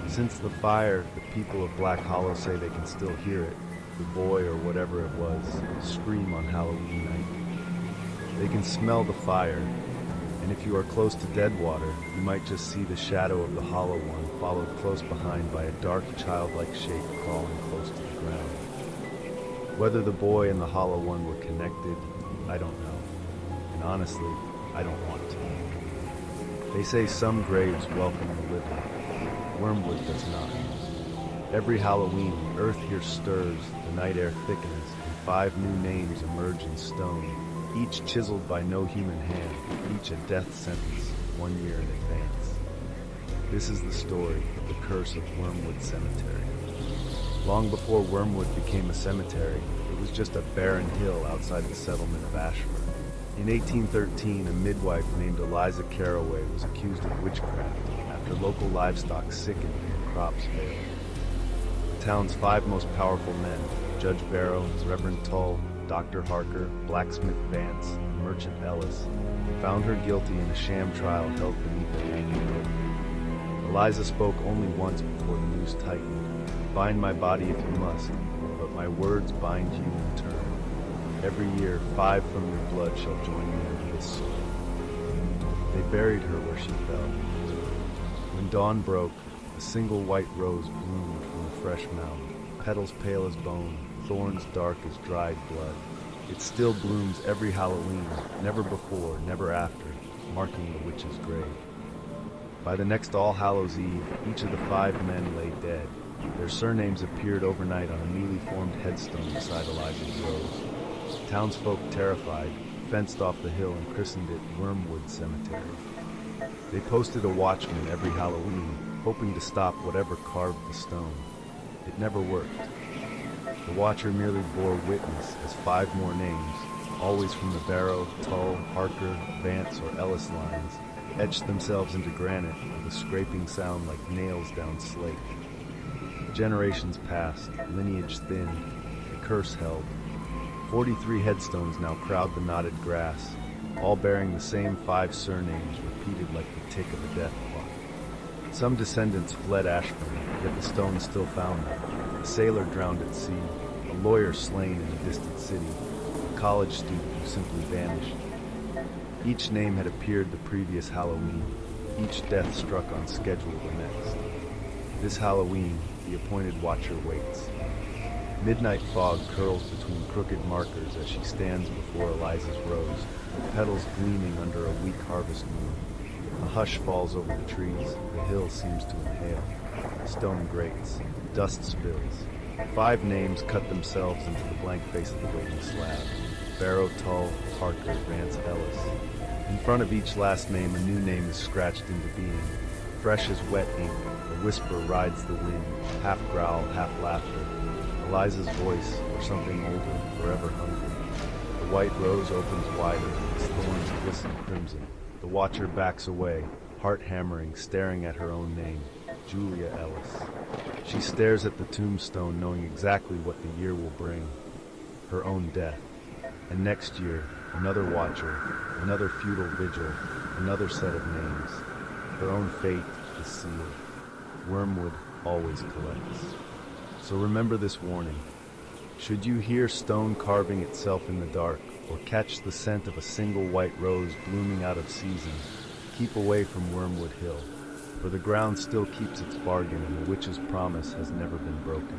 Since the fire, the people of Black Hollow say they can still hear it, the boy or whatever it was, scream on Halloween night. They can smell the fire, and if you are close to Deadwater, you might just see the shadow of the Hollow One followed close behind by a dark, childlike shape crawling close to the ground. Whether the boy and the Hollow One were connected, I don't know. And honestly, I don't want to. They say some graves welcome the living. Wormwood does not. Every Halloween, the earth here stirs, the night air thickens, and 5 new names emerge in stone, each chiseled by no human hand, each a death sentence, 1 year in advance. This is the story of the curse of Wormwood Cemetery. Long before Wormwood became a cemetery, it was just a barren hill outside the settlement of Ashford. In 1813, a midwife named Eliza Caraway was accused of witchcraft after local livestock sickened and crops failed. The town's 5 most powerful men, Judge Barrow, Reverend Tull, Dr. Harker, Blacksmith Vance, and Merchant Ellis, found her guilty in a sham trial held beneath a hanging rope. Eliza spoke only once before the noose tightened. Bind my body if you must, but my words bind you in turn. Every year, 5 from your blood shall join me under this sword. They buried her where she fell. When dawn broke, a single white rose bloomed from the fresh mound, petals pale as bone, thorns dark as dried blood. It still blooms every Halloween, never before, never after, marking the witch's grave. By the next All Hallows Eve, each of the 5 men lay dead. Their surnames appeared overnight on a newly formed headstone beside Eliza's rose. Townsfolk, terrified, fenced off the hill and christened it Wormwood Cemetery. They posted a watchman every Halloween, hoping to stop whatever carved the stone. It never worked. The watcher merely bore witness as 5 more names, always from the Barrow, Tull, Harker, Vance, or Ellis lines, etched themselves into granite with a scraping sound like nails down slate. Generations passed, lineage thinned, the curse held. 43 headstones now crowd the knotted grass, all bearing the same 5 surnames repeated like the tick of a death clock. Some descendants fled Ashburn, yet the stones still found them. A sailor drowned at sea, a lawyer slain in a distant city, a college student who simply vanished. Each name had appeared the previous Halloween, each death struck on schedule the next. This Halloween, the appointed watcher waits. Midnight fog curls between crooked markers as she stands before Eliza's rose, her petals gleaming under a weak harvest moon. A hush falls over the trees, the hill seems to inhale. Stone grates, dust spills. 5 names cut themselves into the blank face of the waiting slab. Barrow, Tull, Harker, Vance, Ellis. In front of each last name, a new name is scratched into being. Fresh as wet ink, a whisper rides the wind, half growl, half laughter. Eliza's voice, or something older, forever hungry. The white rose opens wider, its thorns glisten crimson. The watcher backs away, heart hammering, staring at her own name, Julia Ellis. She stares at the tombstone, knowing exactly what the year will bring, her own death. And next year, another watcher, another futile vigil, another set of names. Her own fate is sealed. Wormwood always collects. So remember this warning. Should you hear stone carving itself in the dark, or catch the scent of a single white rose blooming out of season, keep away from Wormwood Hill, for the ground still keeps its bargain and the witch's promise has never been broken.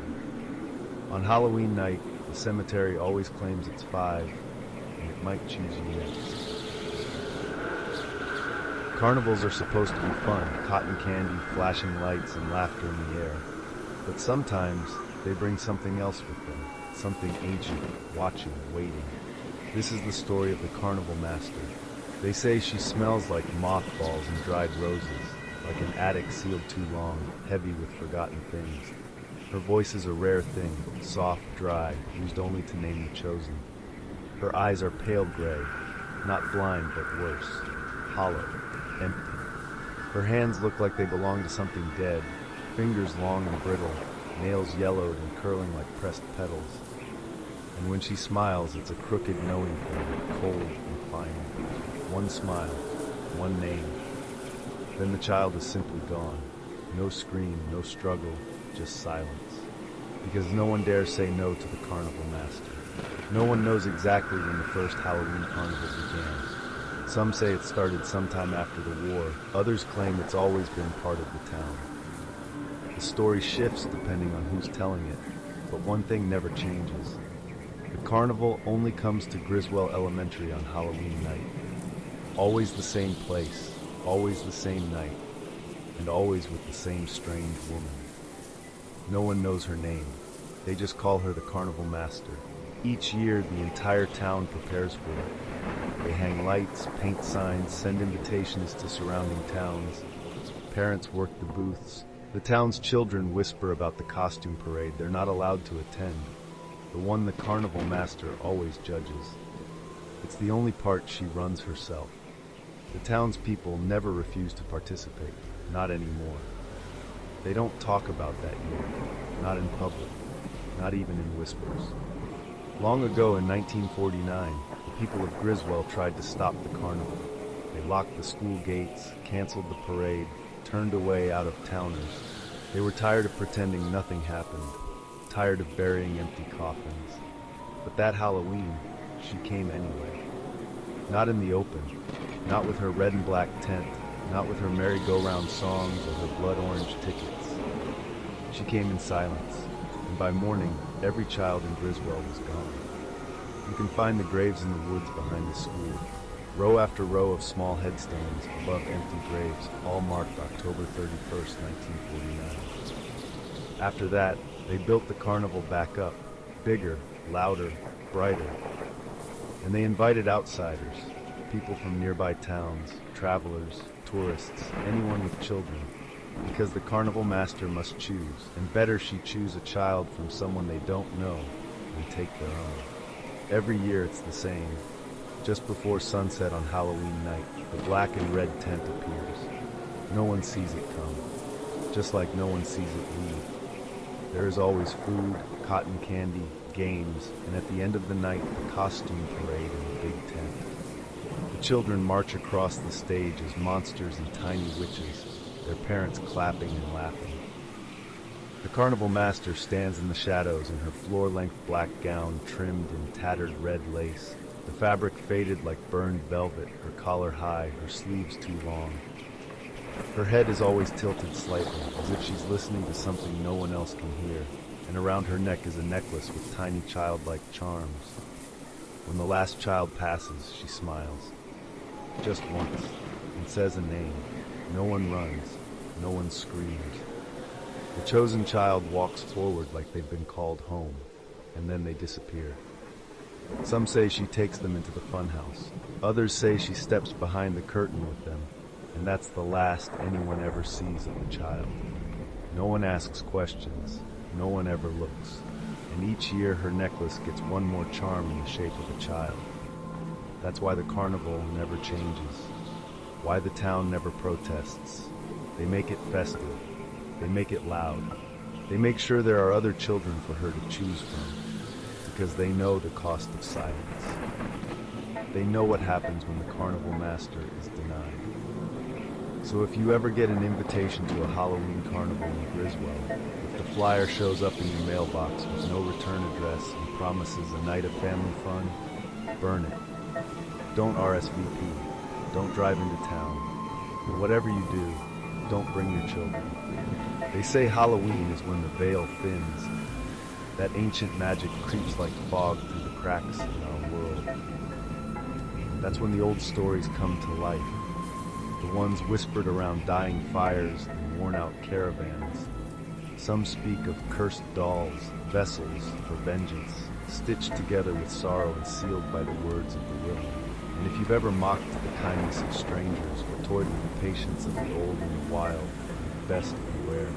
On Halloween night, the cemetery always claims its 5, and it might choose you next. Carnivals are supposed to be fun, cotton candy, flashing lights, and laughter in the air. But sometimes they bring something else with them. something ancient, watching, waiting. This is the story of the carnival master. They say she smells like mothballs and dried roses, like an attic sealed too long, heavy with forgotten things. Her voice is a rare thing, soft, dry, used only to name the chosen. Her eyes are pale gray, not blind but worse, hollow, empty. Her hands look like they belong to something dead, fingers long and brittle, nails yellowed and curling like pressed petals. And when she smiles, it's a crooked knowing thing, cold and final. One smile, one name. Then the child is simply gone. No scream, no struggle, just silence. Because no one dares say no to the carnival master. No one knows exactly when the first Halloween carnival began. Some say it started sometime after the war. Others claim it's always been part of the town. The story shifts depending on who's telling it, but one thing never changes. The carnival only comes to Griswold Elementary on Halloween night. Always the same place, always the same night, and always with the same strange woman. No one knows her name. They just call her the carnival master. Each year, the entire town prepares for it. They hang lights, paint signs, send invitations to surrounding towns. Parents work the booths. The town's children whisper about the costume parade they're not allowed to attend, the one the carnival master always judges. It's the only part she runs herself. The townspeople never refuse to participate, not anymore. They don't talk about that year, not in public, not even in whispers. Long ago in 1949, the people of Griswold tried to stop the carnival. They locked the school gates, canceled the parade, turned away out-of-towners. They were tired of pretending nothing happened, tired of burying empty coffins. But that Halloween, she came anyway. Not in the open, not with her red and black tent, not with her merry-go-round songs or her blood-orange tickets. She came in silence, and by morning, every child in Griswold was gone. You can find the graves in the woods behind the school, row after row of small headstones above empty graves, all marked October 31st, 1949. After that, they built the carnival back up, bigger, louder, brighter. And they invited outsiders, people from nearby towns, travelers, tourists, anyone with children, because the carnival master must choose, and better she choose a child from someone they don't know and take their own. Every year it's the same. Just before sunset on Halloween night, the black and red tent appears. No one sees it come, just like no one sees it leave. There is always food, cotton candy, games, and at the end of the night, the costume parade in the big tent. The children march across the stage as monsters and tiny witches, their parents clapping and laughing. The carnival master stands in the shadows in her floor-length black gown trimmed in tattered red lace, the fabric faded like burned velvet, her collar high, her sleeves too long. Her head is always tilted slightly, as if she's listening to something no one else can hear, and around her neck is a necklace with tiny childlike charms. When the last child passes, she smiles. Just once, and says a name. No one runs, no one screams. The chosen child walks forward like they've been called home, and then they disappear. Some say she takes them into the funhouse. Others say she steps behind the curtain with them, and that's the last anyone ever sees of the child. No one asks questions, no one ever looks, and each year her necklace gets one more charm in the shape of a child. That's why the carnival never changes, why the town never protests. They make it festive, they make it loud, they make sure there are other children for her to choose from, because they know the cost of silence. They know what happens when the carnival master is denied. So if you ever get an invitation to a Halloween carnival in Griswold, if the flyer shows up in your mailbox with no return address and promises a night of family fun, burn it. Don't RSVP. Don't drive into town. And whatever you do, don't bring your children. They say Halloween is when the veil thins. That ancient magic creeps like fog through the cracks in our world. That's when the old stories come to life. The ones whispered around dying fires and worn-out caravans. Some speak of cursed dolls, vessels for vengeance, stitched together with sorrow and sealed by the words of the will. And if you've ever mocked the kindness of strangers or toyed with the patience of the old and the wild, you'd best beware.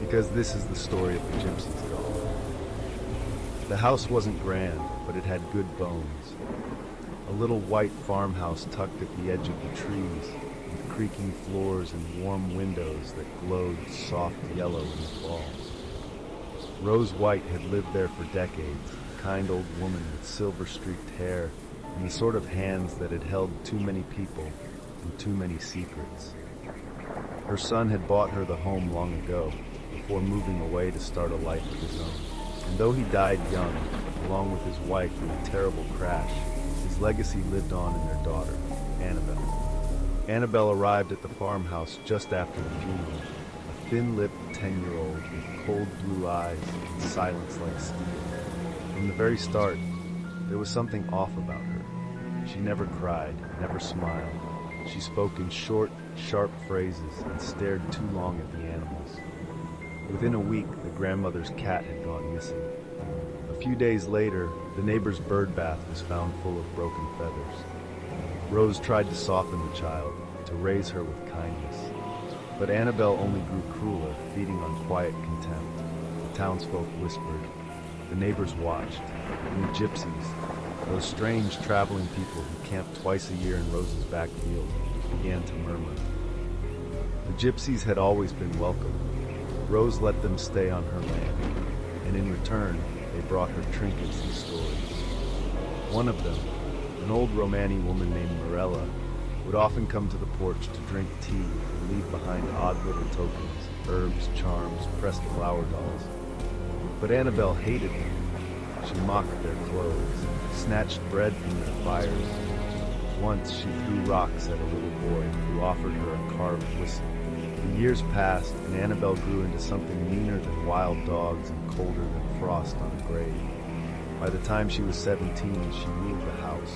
Because this is the story of the Gypsy's doll. The house wasn't grand, but it had good bones. A little white farmhouse tucked at the edge of the trees, with creaking floors and warm windows that glowed soft yellow in the fall. Rose White had lived there for decades, a kind old woman with silver-streaked hair and the sort of hands that had held too many people and too many secrets. Her son had bought her the home long ago, before moving away to start a life of his own. And though he died young, along with his wife in a terrible crash, his legacy lived on in their daughter, Annabelle. Annabelle arrived at the farmhouse just after the funeral, a thin-lipped 10-year-old with cold blue eyes and silence like steel. From the very start, there was something off about her. She never cried, never smiled. She spoke in short, sharp phrases and stared too long at the animals. Within a week, the grandmother's cat had gone missing. A few days later, the neighbor's bird bath was found full of broken feathers. Rose tried to soften the child, to raise her with kindness. But Annabelle only grew crueler, feeding on quiet contempt. The townsfolk whispered. The neighbors watched. And the gypsies, those strange traveling people who camped twice a year in Rose's back field, began to murmur. The gypsies had always been welcome. Rose let them stay on her land, and in return, they brought her trinkets and stories. One of them, an old Romani woman named Morella, would often come to the porch to drink tea and leave behind odd little tokens, herbs, charms, pressed flower dolls. But Annabelle hated them. She mocked their clothes, snatched bread from their fires. Once she threw rocks at a little boy who offered her a carved whistle. The years passed, and Annabelle grew into something meaner than wild dogs and colder than frost on a grave. By the time she was 17, she ruled the house.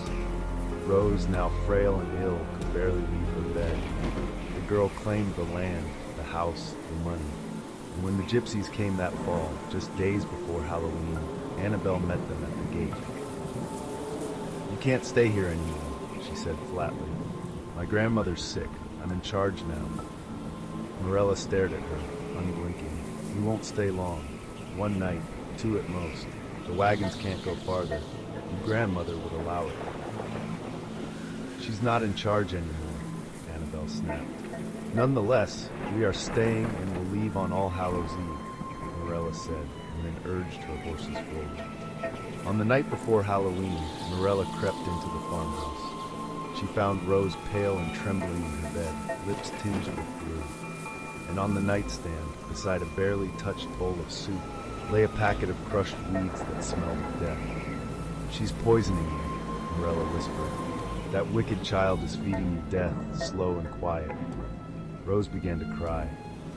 Rose, now frail and ill, could barely leave her bed. The girl claimed the land, the house, the money. And when the gypsies came that fall, just days before Halloween, Annabelle met them at the gate. "You can't stay here anymore," she said flatly. "My grandmother's sick. I'm in charge now." Morella stared at her, unblinking. "You won't stay long. One night, 2 at most. The wagons can't go farther. Your grandmother would allow it." "She's not in charge anymore," Annabelle snapped. "Nonetheless, we are staying and will leave on All Hallows Eve," Morella said, and then urged her horses forward. On the night before Halloween, Morella crept into the farmhouse. She found Rose pale and trembling in her bed, lips tinged with blue. And on the nightstand, beside a barely touched bowl of soup, lay a packet of crushed weeds that smelled of death. "She's poisoning you," Morella whispered. "That wicked child is feeding you death, slow and quiet." Rose began to cry.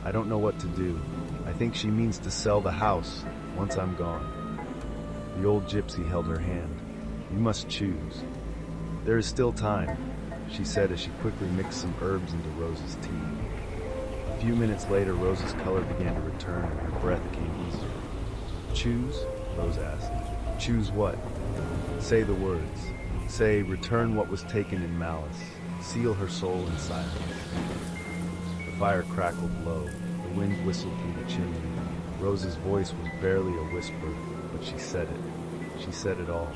"I don't know what to do. I think she means to sell the house once I'm gone." The old gypsy held her hand. "You must choose." "There is still time," she said as she quickly mixed some herbs into Rose's tea. A few minutes later, Rose's color began to return and her breath came easier. "Choose?" Rose asked. "Choose what?" "Say the words. Say, return what was taken in malice. Seal her soul in silence." The fire crackled low. The wind whistled through the chimney. Rose's voice was barely a whisper, but she said it. She said it all.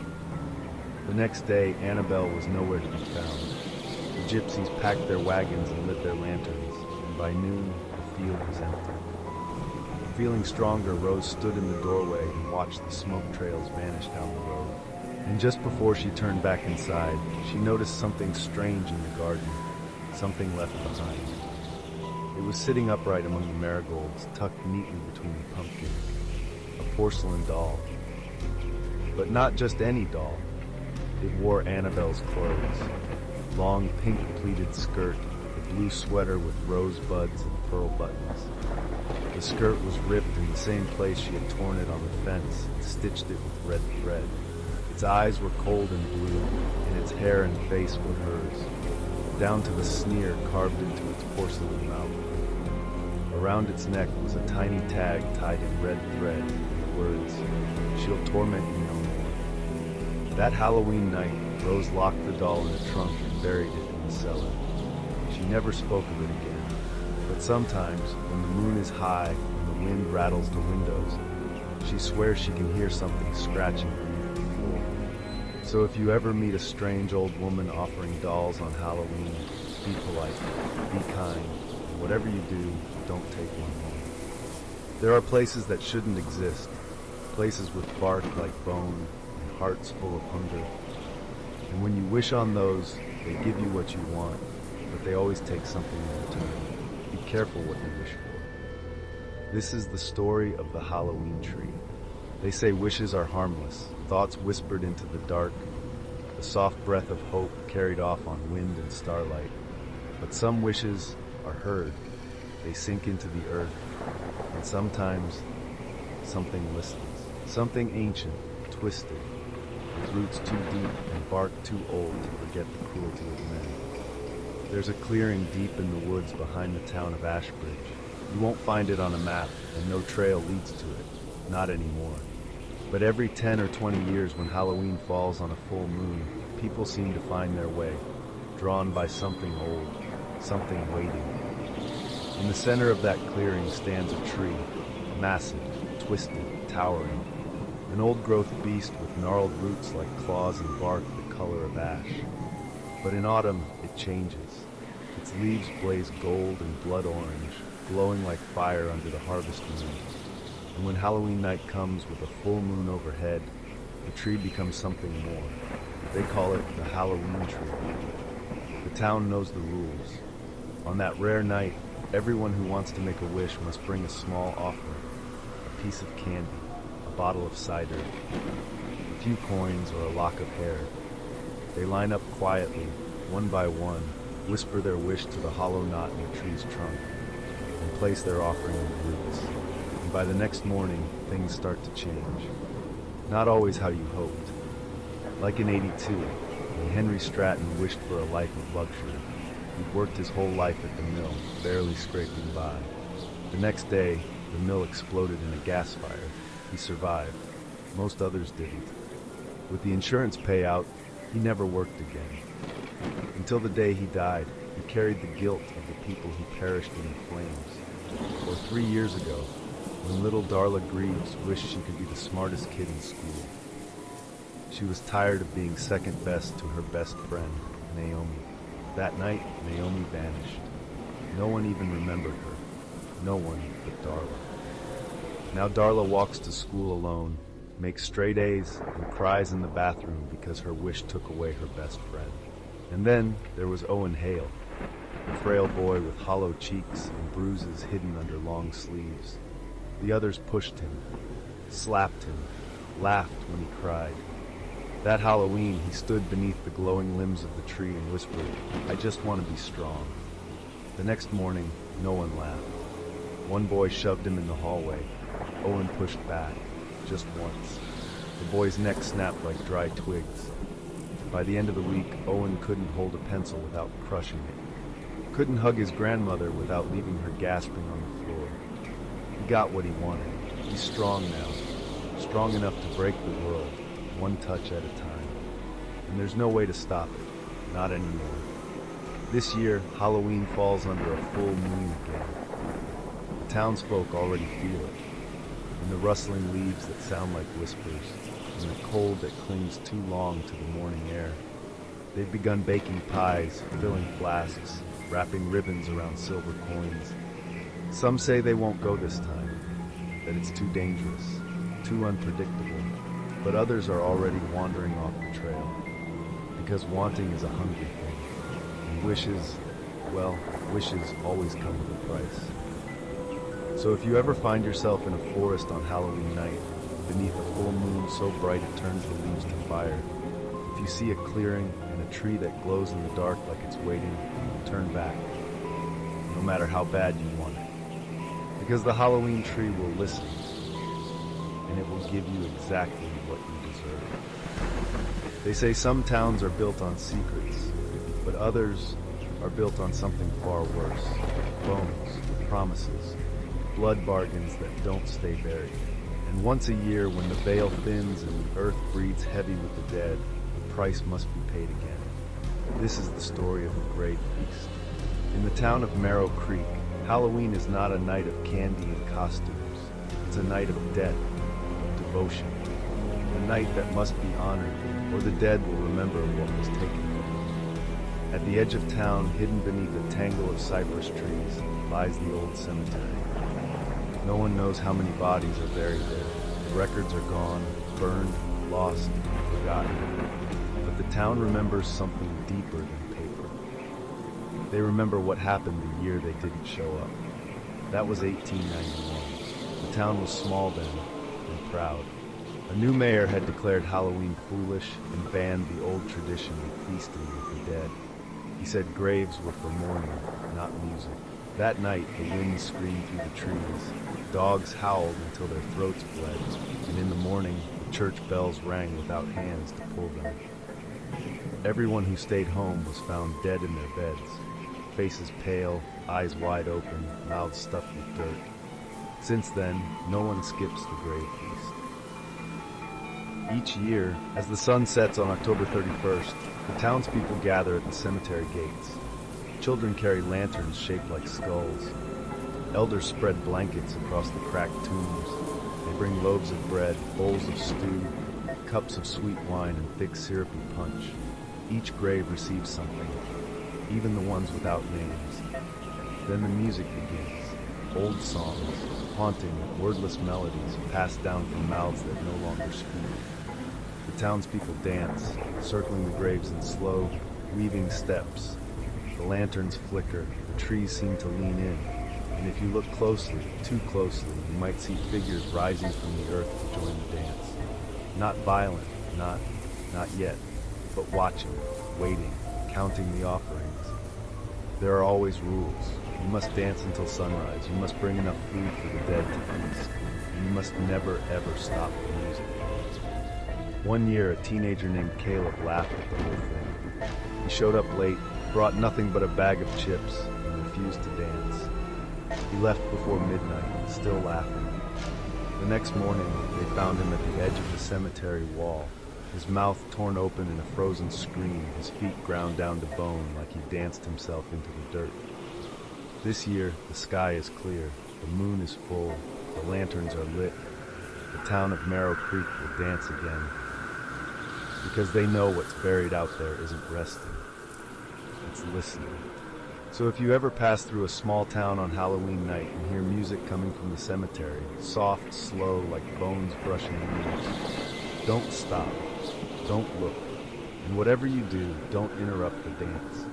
The next day, Annabelle was nowhere to be found. The gypsies packed their wagons and lit their lanterns, and by noon, the field was empty. Feeling stronger, Rose stood in the doorway and watched the smoke trails vanish down the road. And just before she turned back inside, she noticed something strange in the garden, something left behind. It was sitting upright among the marigolds, tucked neatly between the pumpkins. A porcelain doll. But not just any doll. It wore Annabelle's clothes. Long pink pleated skirt, a blue sweater with rosebuds and pearl buttons. The skirt was ripped in the same place she had torn it on the fence and stitched it with red thread. Its eyes were cold and blue, and its hair and face were hers, down to the sneer carved into its porcelain mouth. Around its neck was a tiny tag tied in red thread with the words, "She'll torment you no more." That Halloween night, Rose locked the doll in a trunk and buried it in the cellar. She never spoke of it again. But sometimes, when the moon is high and the wind rattles the windows, she swears she can hear something scratching beneath the floor. So if you ever meet a strange old woman offering dolls on Halloween, be polite, be kind, and whatever you do, don't take one home. There are places that shouldn't exist, places with bark like bone and hearts full of hunger. And when you wish on those, they give you what you want, but they always take something in return. Be careful what you wish for. This is the story of the Halloween tree. They say wishes are harmless, thoughts whispered into the dark, the soft breath of hope carried off on wind and starlight. But some wishes are heard. They sink into the earth, and sometimes something listens. Something ancient, twisted, with roots too deep and bark too old to forget the cruelty of men. There's a clearing deep in the woods behind the town of Ashbridge. You won't find it on a map, and no trail leads to it. Not anymore. But every 10 or 20 years when Halloween falls on a full moon, people seem to find their way, drawn by something old, something waiting. In the center of that clearing stands a tree, massive, twisted, towering, an old-growth beast with gnarled roots like claws and bark the color of ash. But in autumn, it changes. Its leaves blaze gold and blood orange, glowing like fire under the harvest moon. And when Halloween night comes with a full moon overhead, the tree becomes something more. They call it the Halloween tree. The town knows the rules. On that rare night, everyone who wants to make a wish must bring a small offering, a piece of candy, a bottle of cider, a few coins, or a lock of hair. They line up quietly, one by one, whisper their wish to the hollow knot in the tree's trunk, and place their offering in the roots. And by the next morning, things start to change. Not always how you hoped. Like in '82, when Henry Stratton wished for a life of luxury. He'd worked his whole life at the mill, barely scraping by. The next day, the mill exploded in a gas fire. He survived. Most others didn't. With the insurance payout, he never worked again. Until the day he died, he carried the guilt of the people who perished in the flames. Or 3 years ago, when little Darla Greaves wished she could be the smartest kid in school. She was tired of being second best to her best friend, Naomi. That night, Naomi vanished. No one even remembered her. No one but Darla. Now Darla walks to school alone, makes straight A's, and cries in the bathroom because her wish took away her best friend. And then there was Owen Hale, a frail boy with hollow cheeks and bruises hidden under long sleeves. The others pushed him, slapped him, laughed when he cried. That Halloween, he stood beneath the glowing limbs of the tree and whispered, "I just want to be strong." The next morning, no one laughed. One boy shoved him in the hallway. Owen pushed back, just once. The boy's neck snapped like dry twigs. By the end of the week, Owen couldn't hold a pencil without crushing it. Couldn't hug his grandmother without leaving her gasping on the floor. He got what he wanted. He's strong now, strong enough to break the world, one touch at a time. And there's no way to stop it, not anymore. This year, Halloween falls under a full moon again. The townsfolk already feel it, in the rustling leaves that sound like whispers, in the cold that clings too long to the morning air. They've begun baking pies, filling flasks, wrapping ribbons around silver coins. Some say they won't go this time, that it's too dangerous, too unpredictable. But others are already wandering off the trail, because wanting is a hungry thing, and wishes, well, wishes always come with a price. So if you ever find yourself in a forest on Halloween night, beneath a full moon so bright it turns the leaves to fire, if you see a clearing and a tree that glows in the dark like it's waiting, turn back, no matter how bad you want it. Because the Halloween tree will listen, and it will give you exactly what you deserve. They say some towns are built on secrets, but others are built on something far worse. Bones, promises, blood bargains that don't stay buried. And once a year, when the veil thins and the earth breathes heavy with the dead, the price must be paid again. This is the story of the Grave Feast. In the town of Marrow Creek, Halloween is not a night of candy and costumes. It's a night of debt, of devotion. A night that must be honored, or the dead will remember what was taken from them. At the edge of town, hidden beneath a tangle of cypress trees, lies the old cemetery. No one knows how many bodies are buried there. The records are gone, burned, lost, forgotten. But the town remembers something deeper than paper. They remember what happened the year they didn't show up. That was 1891. The town was small then, and proud. A new mayor had declared Halloween foolish and banned the old tradition of feasting with the dead. He said graves were for mourning, not music. That night, the wind screamed through the trees. Dogs howled until their throats bled, and in the morning, the church bells rang without hands to pull them. Everyone who stayed home was found dead in their beds, faces pale, eyes wide open, mouths stuffed with dirt. Since then, no one skips the grave feast. Each year, as the sun sets on October 31st, the townspeople gather at the cemetery gates. Children carry lanterns shaped like skulls. Elders spread blankets across the cracked tombs. They bring loaves of bread, bowls of stew, cups of sweet wine, and thick syrupy punch. Each grave receives something, even the ones without names. Then the music begins. Old songs, haunting, wordless melodies passed down from mouths that no longer speak. The townspeople dance, circling the graves in slow, weaving steps. The lanterns flicker, the trees seem to lean in, and if you look closely, too closely, you might see figures rising from the earth to join the dance. Not violent, not yet, but watching, waiting, counting the offerings. There are always rules. You must dance until sunrise, you must bring enough food for the dead to feast, and you must never ever stop the music. One year, a teenager named Caleb laughed at the whole thing. He showed up late, brought nothing but a bag of chips, and refused to dance. He left before midnight, still laughing. The next morning, they found him at the edge of the cemetery wall, his mouth torn open in a frozen scream, his feet ground down to bone like he danced himself into the dirt. This year, the sky is clear, the moon is full, the lanterns are lit. The town of Marrow Creek will dance again, because they know what's buried out there isn't resting. It's listening. So if you ever pass through a small town on Halloween night and hear music coming from the cemetery, soft, slow, like bones brushing leaves, don't stop, don't look, and whatever you do, don't interrupt the dance,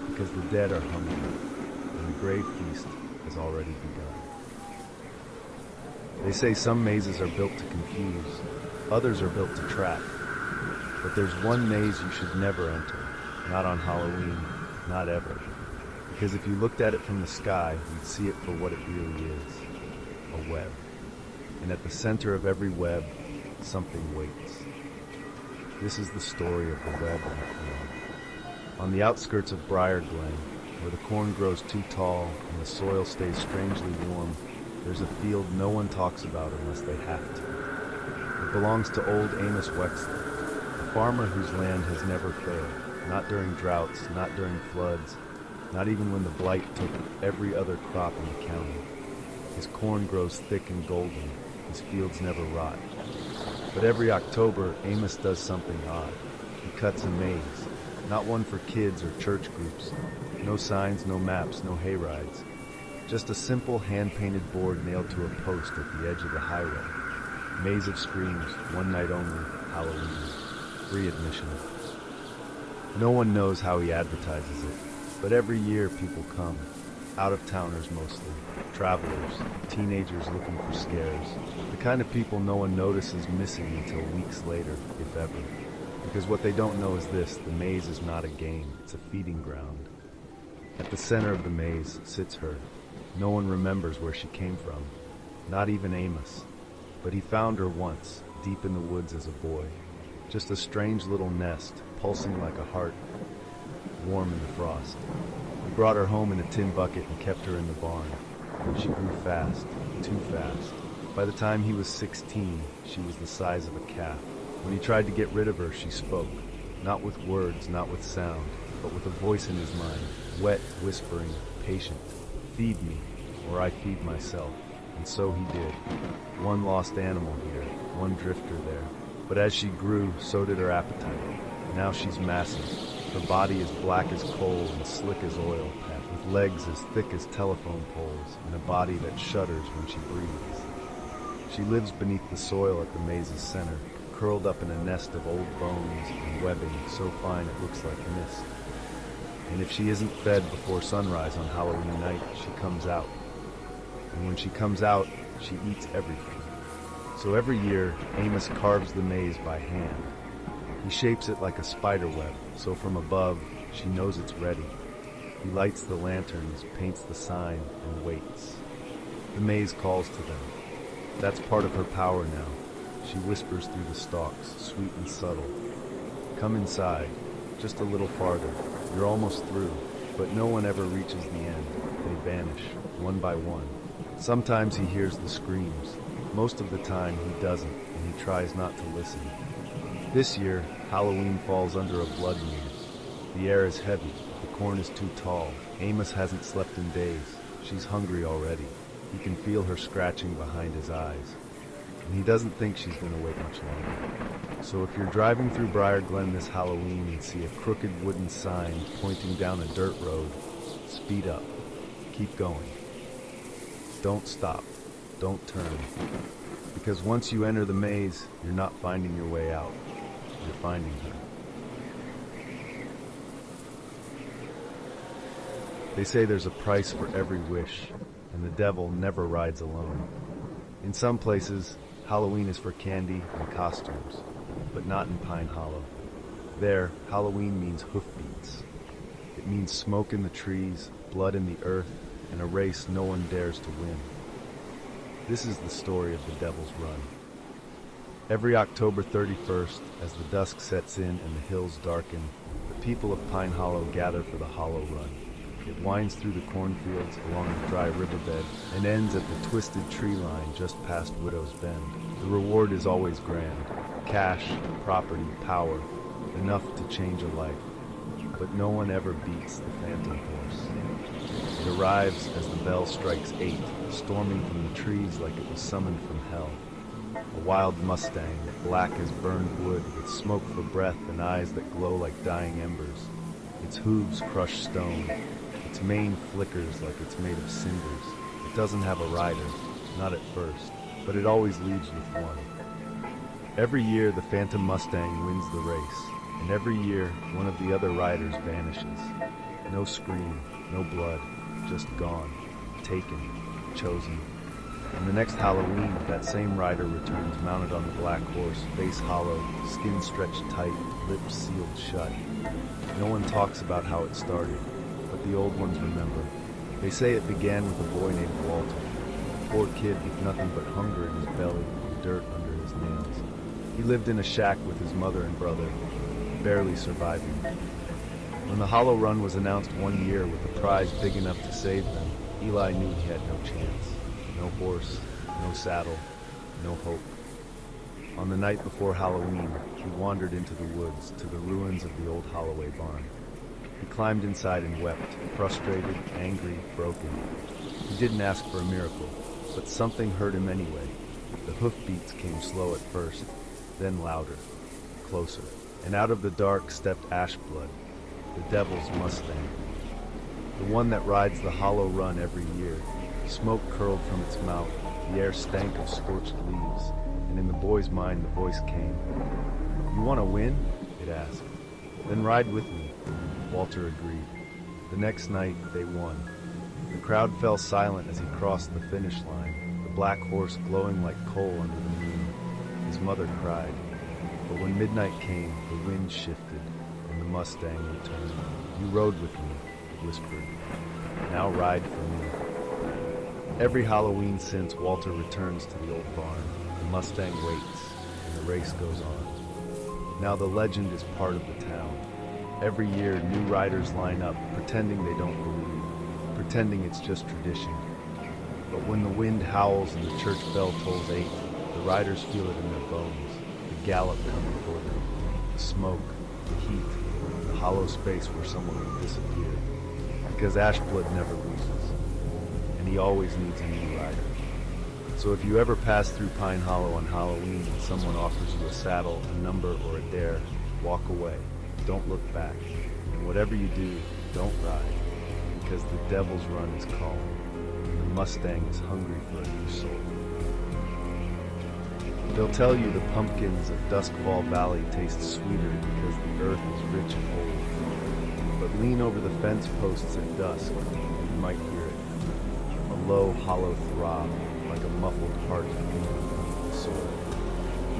because the dead are hungry, and the grave feast has already begun. They say some mazes are built to confuse, others are built to trap, but there's one maze you should never enter, not on Halloween, not ever. Because if you looked at it from the sky, you'd see it for what it really is, a web. And at the center of every web, something waits. This is the story of the web and the corn. On the outskirts of Briar Glen, where the corn grows too tall and the soil stays strangely warm, there's a field no one talks about unless they have to. It belongs to old Amos Wexler, a farmer whose land has never failed, not during droughts, not during floods, not even when the blight took every other crop in the county. His corn grows thick and golden, his fields never rot. But every October, Amos does something odd. He cuts a maze, not one for kids or church groups. No signs, no maps, no hay rides. Just a simple hand-painted board nailed to a post at the edge of the highway. Maze of Screams, one night only, Halloween. Free admission. No one knows how he advertises it, but every year people come. Out-of-towners mostly, travelers, teenagers looking for scares. The kind of people no one notices missing until weeks later, if ever. Because what they don't know is this: the maze is not a game, it's a feeding ground. At the center of the maze sits her. No one remembers where she came from, not even Amos. But he found her once, deep in the woods as a boy. Just a strange little nest, pulsing like a heart, warm in the frost. brought her home in a tin bucket and kept her in the barn. She grew fast, too fast. By the time he was 16, she was the size of a calf. When he tried to get rid of her, she spoke. Not with words, not with sound, but with a voice in his mind, wet, whispering, patient. Feed me, or I feed myself. And so he did. One lost animal here, one drifter there. But as she grew, so did her appetite. Now she's massive. Her body is black as coal and slick as oil, with legs as thick as telephone poles, and a body that shudders when she breathes. She lives beneath the soil at the maze's center, curled up in a nest of old bones and webbing so fine it looks like mist. And if she isn't fed before sunrise on Halloween night, she comes out. And when she comes out, she eats everything. So every year, Amos carves the maze by hand. He shapes it like a spider web, so from above, she knows it's ready. He lights the lanterns, paints the sign, and waits. The maze calls to them. That's part of her power now. She whispers through the stalks, sweet and subtle. Come inside, just a little farther. You're almost through, but no one ever reaches the end. They vanish, one by one. Sometimes he hears the screams. Most of the time he doesn't, and he tries not to listen. This year, Halloween falls under a blood moon. The air is heavy, the corn is too tall. Amos hasn't slept in days. She's hungry already. He can feel her scratching behind his eyes. And he doesn't think she's going to wait much longer. So if you're driving through Briar Glen this Halloween and see a crooked wooden sign pointing down a dirt road, speed up. Keep going. Don't stop. Don't turn. Because once you enter the maze, you're not finding your way out. You're finding her. They say there's a price for every wish, and the devil never rides alone. In some places, Halloween is for candy and costumes, but not in Pine Hollow. There, Halloween means hoofbeats. It means smoke in the trees, blood in the earth, and a race no one dares to win. This is the story of the Devil's Run. Every October 31st, as the dusk sets in and the hills darken, the people of Pine Hollow gather for the Hollow Run. It winds through the cornfields along the dry riverbed and ends at the twisted tree line just past Widow's Bend. The reward is always grand. Cash, property, power, enough to change a life. But no one ever beats the phantom horse. It arrives as the bell strikes 8, storming from the trees like it was summoned from hell. A wild Mustang, black as burned wood, with smoke for breath and eyes that glow like dying embers. Its hooves crush stone. Its mane flickers like it's made of cinders. It doesn't have a rider, not at first, but it always leaves with one. Every year the Phantom Mustang wins the race, and every year one of the other riders vanishes. No scream, no blood, just gone, taken, chosen. And the next Halloween, that same rider returns mounted on the black horse, face hollow, skin stretched tight, lips sealed shut. No one talks about how it started, but the old ones remember. They say it began with a boy named Walter, a poor kid with nothing but hunger in his belly and dirt under his nails. He lived in a shack with his mother and brother, barely surviving. When the Hollow Run was announced one year with a prize big enough to save them, Eli knew he had no chance. No horse, no saddle, no hope. On the night before Halloween, he wandered into the woods to the ruins of the old Holloway barn. He climbed inside and wept, frustrated, angry, broken. He didn't ask for a miracle, but something hurt him anyway. The hoofbeats came slow at first, then louder, closer. And out of the dark stepped Ashblood, the Devil's Mustang. The one that rides the Hollow Run every year. Smoke curled from its mouth, the air stank of scorched leaves, and in the boy's mind the voice came. "You want to win?" it asked. "Then ride with me." Walter agreed. The next night they won. The crowd fell silent as he crossed the finish line, the black horse glowing like coal under the moon. His mother cried. But when midnight came, the wind shifted, and the Mustang returned. "You rode with me," it whispered. "Now ride for me." Every Halloween since, Walter returns to the old barn. The Mustang waits, and the race goes on. Now the legend is part of the town. Every year, new riders line up, pretending they don't believe. pretending it's just tradition. But when the wind howls and the church bell tolls 8, the riders feel it in their bones, the gallop coming for them, the smoke, the heat, the hollow space where someone will disappear. Because Ashblood never loses, and he always needs a new rider. So if you ever pass through Pine Hollow on Halloween and someone offers you a saddle, a number, or a dare, walk away. Don't look back. And whatever you do, don't ride, because the Devil's Run is calling, and the Mustang is hungry for a new soul. They'll tell you the pumpkins of Duskfall Valley taste sweeter because the earth is rich and old. But lean over the fence posts at dusk, and you might hear it. A low, hollow throb, like a muffled heart beating the soil.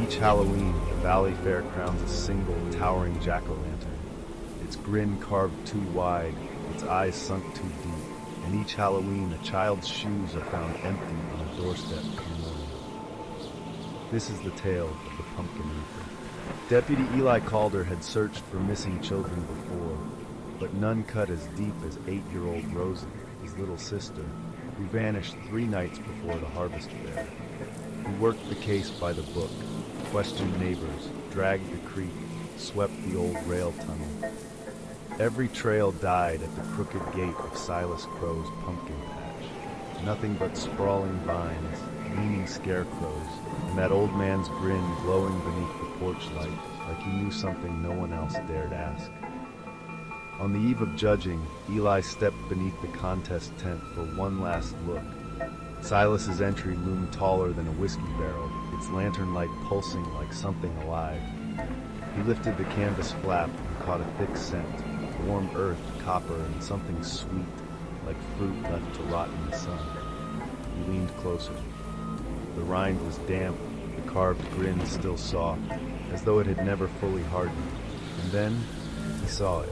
Each Halloween, the Valley Fair crowns a single, towering jack-o'-lantern. Its grin carved too wide, its eyes sunk too deep. And each Halloween, a child's shoes are found empty on a doorstep in the morning. This is the tale of the Pumpkin Reaper. Deputy Eli Calder had searched for missing children before, but none cut as deep as 8-year-old Rosie, his little sister, who vanished 3 nights before the harvest fair. He worked the case by the book, questioned neighbors, dragged the creek, swept the old rail tunnel. Every trail died at the crooked gate of Silas Crow's pumpkin patch. Nothing but sprawling vines, leaning scarecrows, and that old man's grin glowing beneath the porch light like he knew something no one else dared ask. On the eve of judging, Eli stepped beneath the contest tent for one last look. Silas's entry loomed taller than a whiskey barrel, its lantern light pulsing like something alive. He lifted the canvas flap and caught a thick scent, warm earth, copper, and something sweet, like fruit left to rot in the sun. He leaned closer. The rind was damp, the carved grin still soft, as though it had never fully hardened. And then he saw it.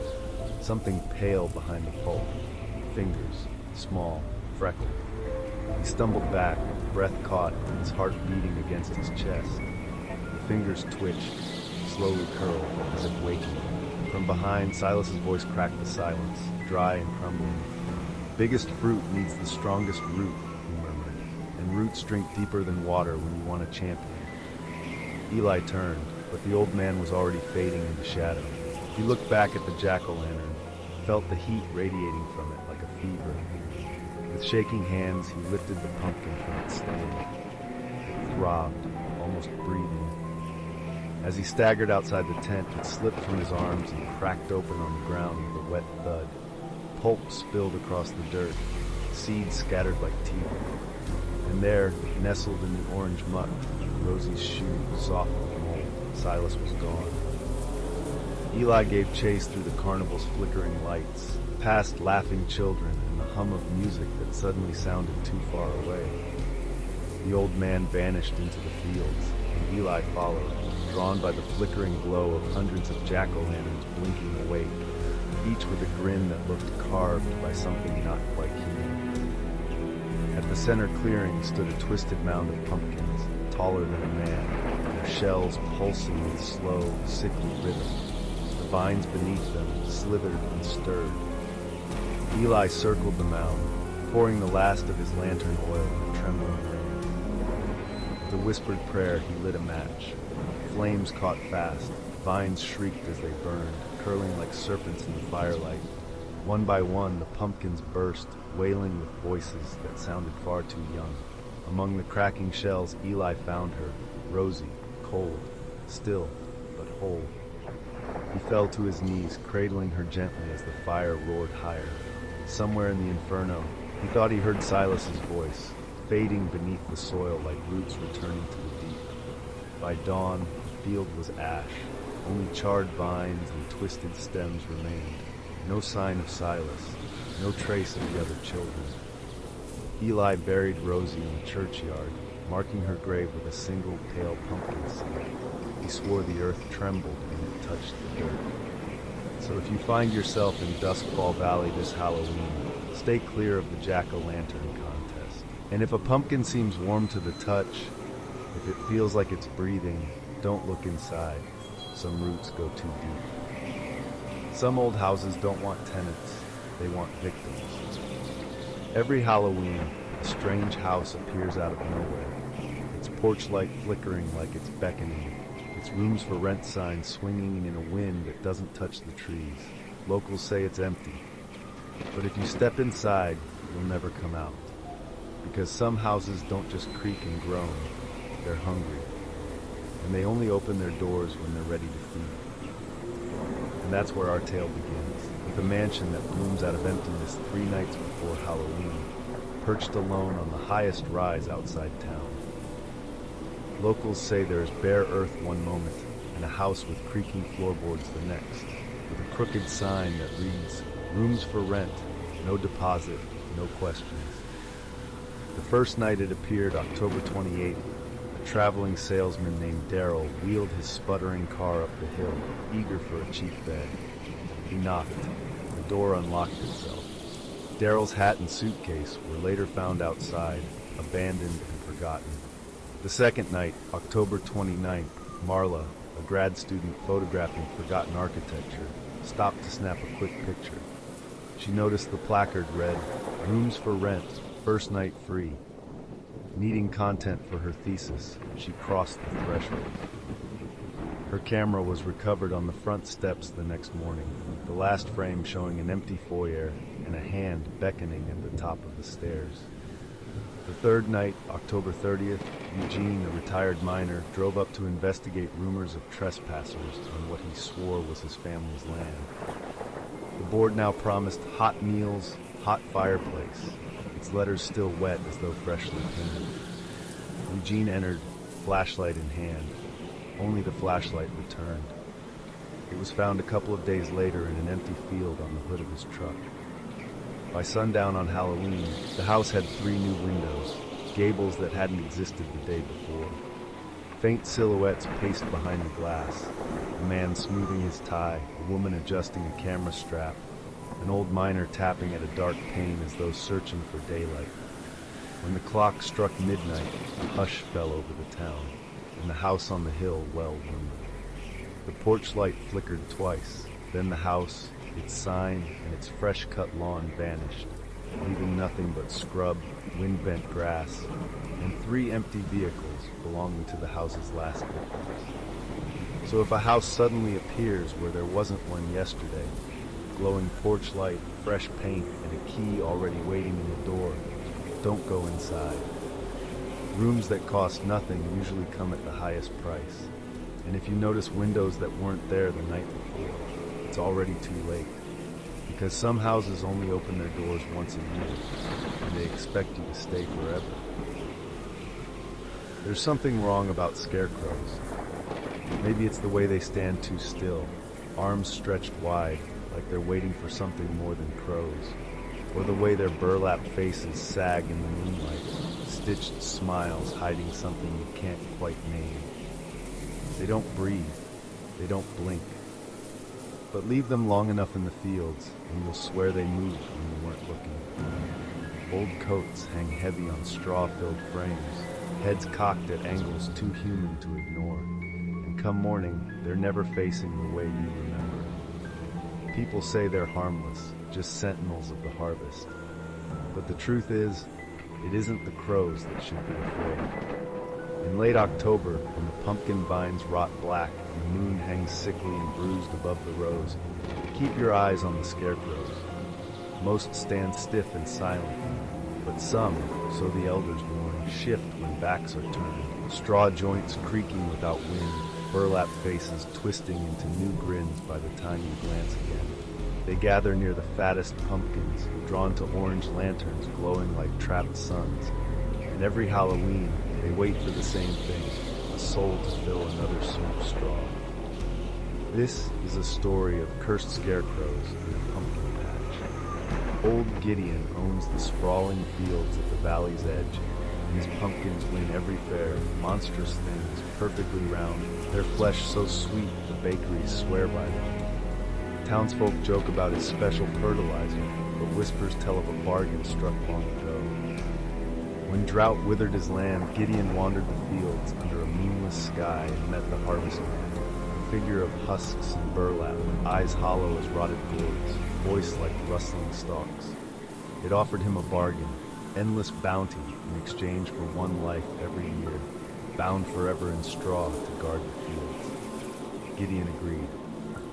Something pale behind the pulp. Fingers, small, freckled. He stumbled back, breath caught, and his heart beating against his chest. The fingers twitched, slowly curled, as if waking. From behind, Silas's voice cracked the silence, dry and crumbling. Biggest fruit needs the strongest root, he murmured, and roots drink deeper than water when you want a champion. Eli turned, but the old man was already fading into shadow. He looked back at the jack-o'-lantern, felt the heat radiating from it like a fever. With shaking hands, he lifted the pumpkin from its stand. It throbbed, almost breathing. As he staggered outside the tent, it slipped from his arms and cracked open on the ground with a wet thud. Pulp spilled across the dirt, seeds scattered like tea. And there, nestled in the orange muck, Rosie's shoe, soft with mold, Silas was gone. Eli gave chase through the carnival's flickering lights, past laughing children and the hum of music that suddenly sounded too far away. The old man vanished into the fields, and Eli followed, drawn by the flickering glow of hundreds of jack-o'-lanterns blinking awake, each with a grin that looked carved by something not quite human. At the center clearing stood a twisted mound of pumpkins, taller than a man, their shells pulsing with slow, sickly rhythm. The vines beneath them slithered and stirred. Eli circled the mound, pouring the last of his lantern oil in a trembling hand. With a whispered prayer, he lit a match. Flames caught fast, vines shrieked as they burned, curling like serpents in the firelight. One by one, the pumpkins burst, wailing with voices that sounded far too young. Among the cracking shells, Eli found her, Rosie, cold, still, but whole. He fell to his knees, cradling her gently as the fire roared higher. Somewhere in the inferno, he thought he heard Silas's voice, fading beneath the soil like roots returning to the deep. By dawn, the field was ash. Only charred vines and twisted stems remained. No sign of Silas, no trace of the other children. Eli buried Rosie in the churchyard, marking her grave with a single pale pumpkin seed. He swore the earth trembled when it touched the dirt. So if you find yourself in Duskfall Valley this Halloween, stay clear of the jack-o'-lantern contest. And if a pumpkin seems warm to the touch, if it feels like it's breathing, don't look inside. Some roots go too deep. Some old houses don't want tenants, they want victims. Every Halloween, a strange house appears out of nowhere, its porch light flickering like it's beckoning, its rooms for rent signs swinging in a wind that doesn't touch the trees. Locals say it's empty, but if you step inside, you'll never come out. Because some houses don't just creak and groan, they're hungry. And they only open their doors when they're ready to feed. And that's where our tale begins, with a mansion that blooms out of emptiness 3 nights before Halloween, perched alone on the highest rise outside town. Locals say there is bare earth one moment, and a house with creaking floorboards the next, with a crooked sign that reads, "Rooms for rent, no deposit, no questions." The first night it appeared, October 28th, a traveling salesman named Daryl wheeled his sputtering car up the hill, eager for a cheap bed. He knocked. The door unlocked itself. Daryl's hat and suitcase were later found outside, abandoned and forgotten. The second night, October 29th, Marla, a grad student photographing forgotten architecture, stopped to snap a quick picture. She noticed the placard read, "Rooms for rent, first night free." Needing content for her thesis, she crossed the threshold. Her camera was recovered on the front steps the next morning, the last frame showing an empty foyer and a hand beckoning at the top of the stairs. The third night, October 30th, Eugene, a retired miner, drove up to investigate rumors of trespassers on what he swore was his family's land. The board now promised hot meals, hot fireplace, its letters still wet as though freshly painted. Eugene entered, flashlight in hand. Only the flashlight returned. It was found a couple of days later in an empty field on the hood of his truck. By sundown on Halloween, the house had 3 new windows, gables that hadn't existed the day before. Faint silhouettes paced behind the glass, a man smoothing his tie, a woman adjusting a camera strap, an old miner tapping at a dark pane as though searching for daylight. When the clock struck midnight, a hush fell over the town, and the house on the hill welled wonder. The porch light flickered twice, then the house, its sign, and its fresh-cut lawn vanished, leaving nothing but scrub, wind-bent grass, and 3 empty vehicles belonging to the house's last victims. So if a house suddenly appears where there wasn't one yesterday, glowing porch light, fresh paint, and a key already waiting in the door, don't go inside. Rooms that cost nothing usually come at the highest price. And if you notice windows that weren't there the night before, it's already too late. Because some houses only open their doors once a year, and they expect you to stay forever. There's something wrong about scarecrows. Maybe it's the way they stand too still, arms stretched wide, like they're waiting for something more than crows, or the way their burlap faces sag in the moonlight, stitched smiles hiding something you can't quite name. They don't breathe, they don't blink. But leave them long enough in the fields, and you'll swear they moved when you weren't looking. Old coats hang heavy on straw-filled frames, heads cocked at angles too human to ignore. And come morning, they're never facing the way you remember. People say they're harmless, just sentinels of the harvest. But the truth is, it isn't the crows that should be afraid. In late October, when the pumpkin vines rot black and the moon hangs sickly and bruised above the rows, keep your eyes on the scarecrows. Most stand stiff and silent, but some, so the elders warn, shift when backs are turned, straw joints creaking without wind, burlap faces twisting into new grins by the time you glance again. They gather near the fattest pumpkins, drawn to orange lanterns glowing like trapped suns. And every Halloween, they wait for the same thing, a soul to fill another soup straw. This is a story of cursed scarecrows in a pumpkin patch. Old Gideon owns the sprawling fields at the valley's edge, and his pumpkins win every fair, monstrous things, perfectly round, their flesh so sweet the bakeries swear by them. Townsfolk joke about his special fertilizer, but whispers tell of a bargain struck long ago. When drought withered his land, Gideon wandered the fields under a moonless sky and met the harvestman, a figure of husks and burlap, eyes hollow as rotted gourds, voice like rustling stalks. It offered him a bargain, endless bounty in exchange for one life every year, bound forever in straw to guard the fields. Gideon agreed.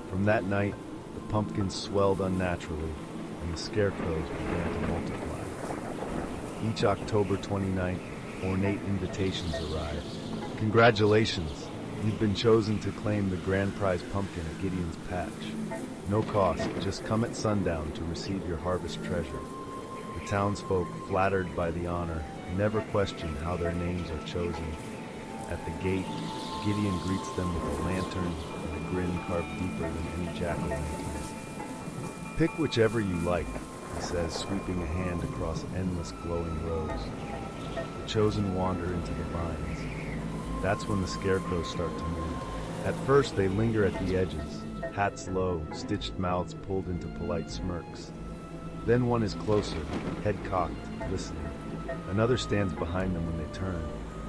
From that night, the pumpkins swelled unnaturally, and the scarecrows began to multiply. Each October 29th, ornate invitations arrived. Congratulations! You've been chosen to claim the grand prize pumpkin at Gideon's patch. No cost, just come at sundown to receive your harvest treasure. The townsfolk, flattered by the honor, never question how their names are chosen. At the gate, Gideon greets them with a lantern and a grin carved deeper than any jack-o'-lantern. Pick whichever you like, he says, sweeping a hand across endless glowing rows. The chosen wander into the vines. That's when the scarecrows start to move. At first, they linger at the edges, hats low, stitched mouths pulled into polite smirks. Then one is closer, head cocked, listening. Another stands behind them when they turn.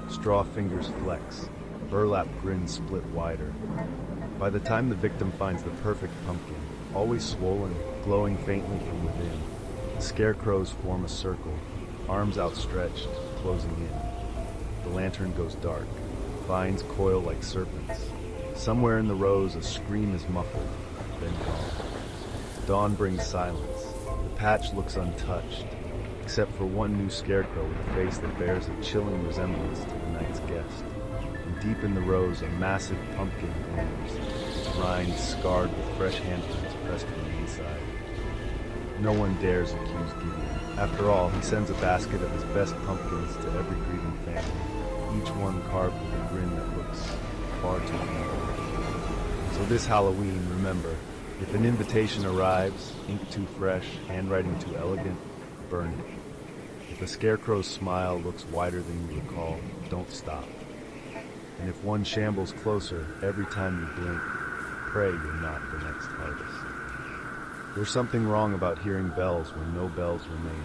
Straw fingers flex, burlap grins split wider. By the time the victim finds the perfect pumpkin, always swollen, glowing faintly from within, the scarecrows form a circle, arms outstretched, closing in. The lantern goes dark. Vines coil like serpents. Somewhere in the rows, a scream is muffled, then gone. Dawn brings silence. The patch looks untouched, except for one new scarecrow with a face that bears a chilling resemblance to the night's guest. And deep in the rows, a massive pumpkin gleams, its rind scarred with fresh handprints pressed from the inside. No one dares accuse Gideon. After all, he sends a basket of his best pumpkins to every grieving family, each one carved with a grin that looks far too familiar. So this Halloween, remember, if an invitation arrives, ink too fresh, handwriting too elegant, burn it. If a scarecrow's smile looks wider than you recall, don't stop. And if one shambles closer every time you blink, pray you're not the next harvest. There's something wrong about hearing bells when no bells remain.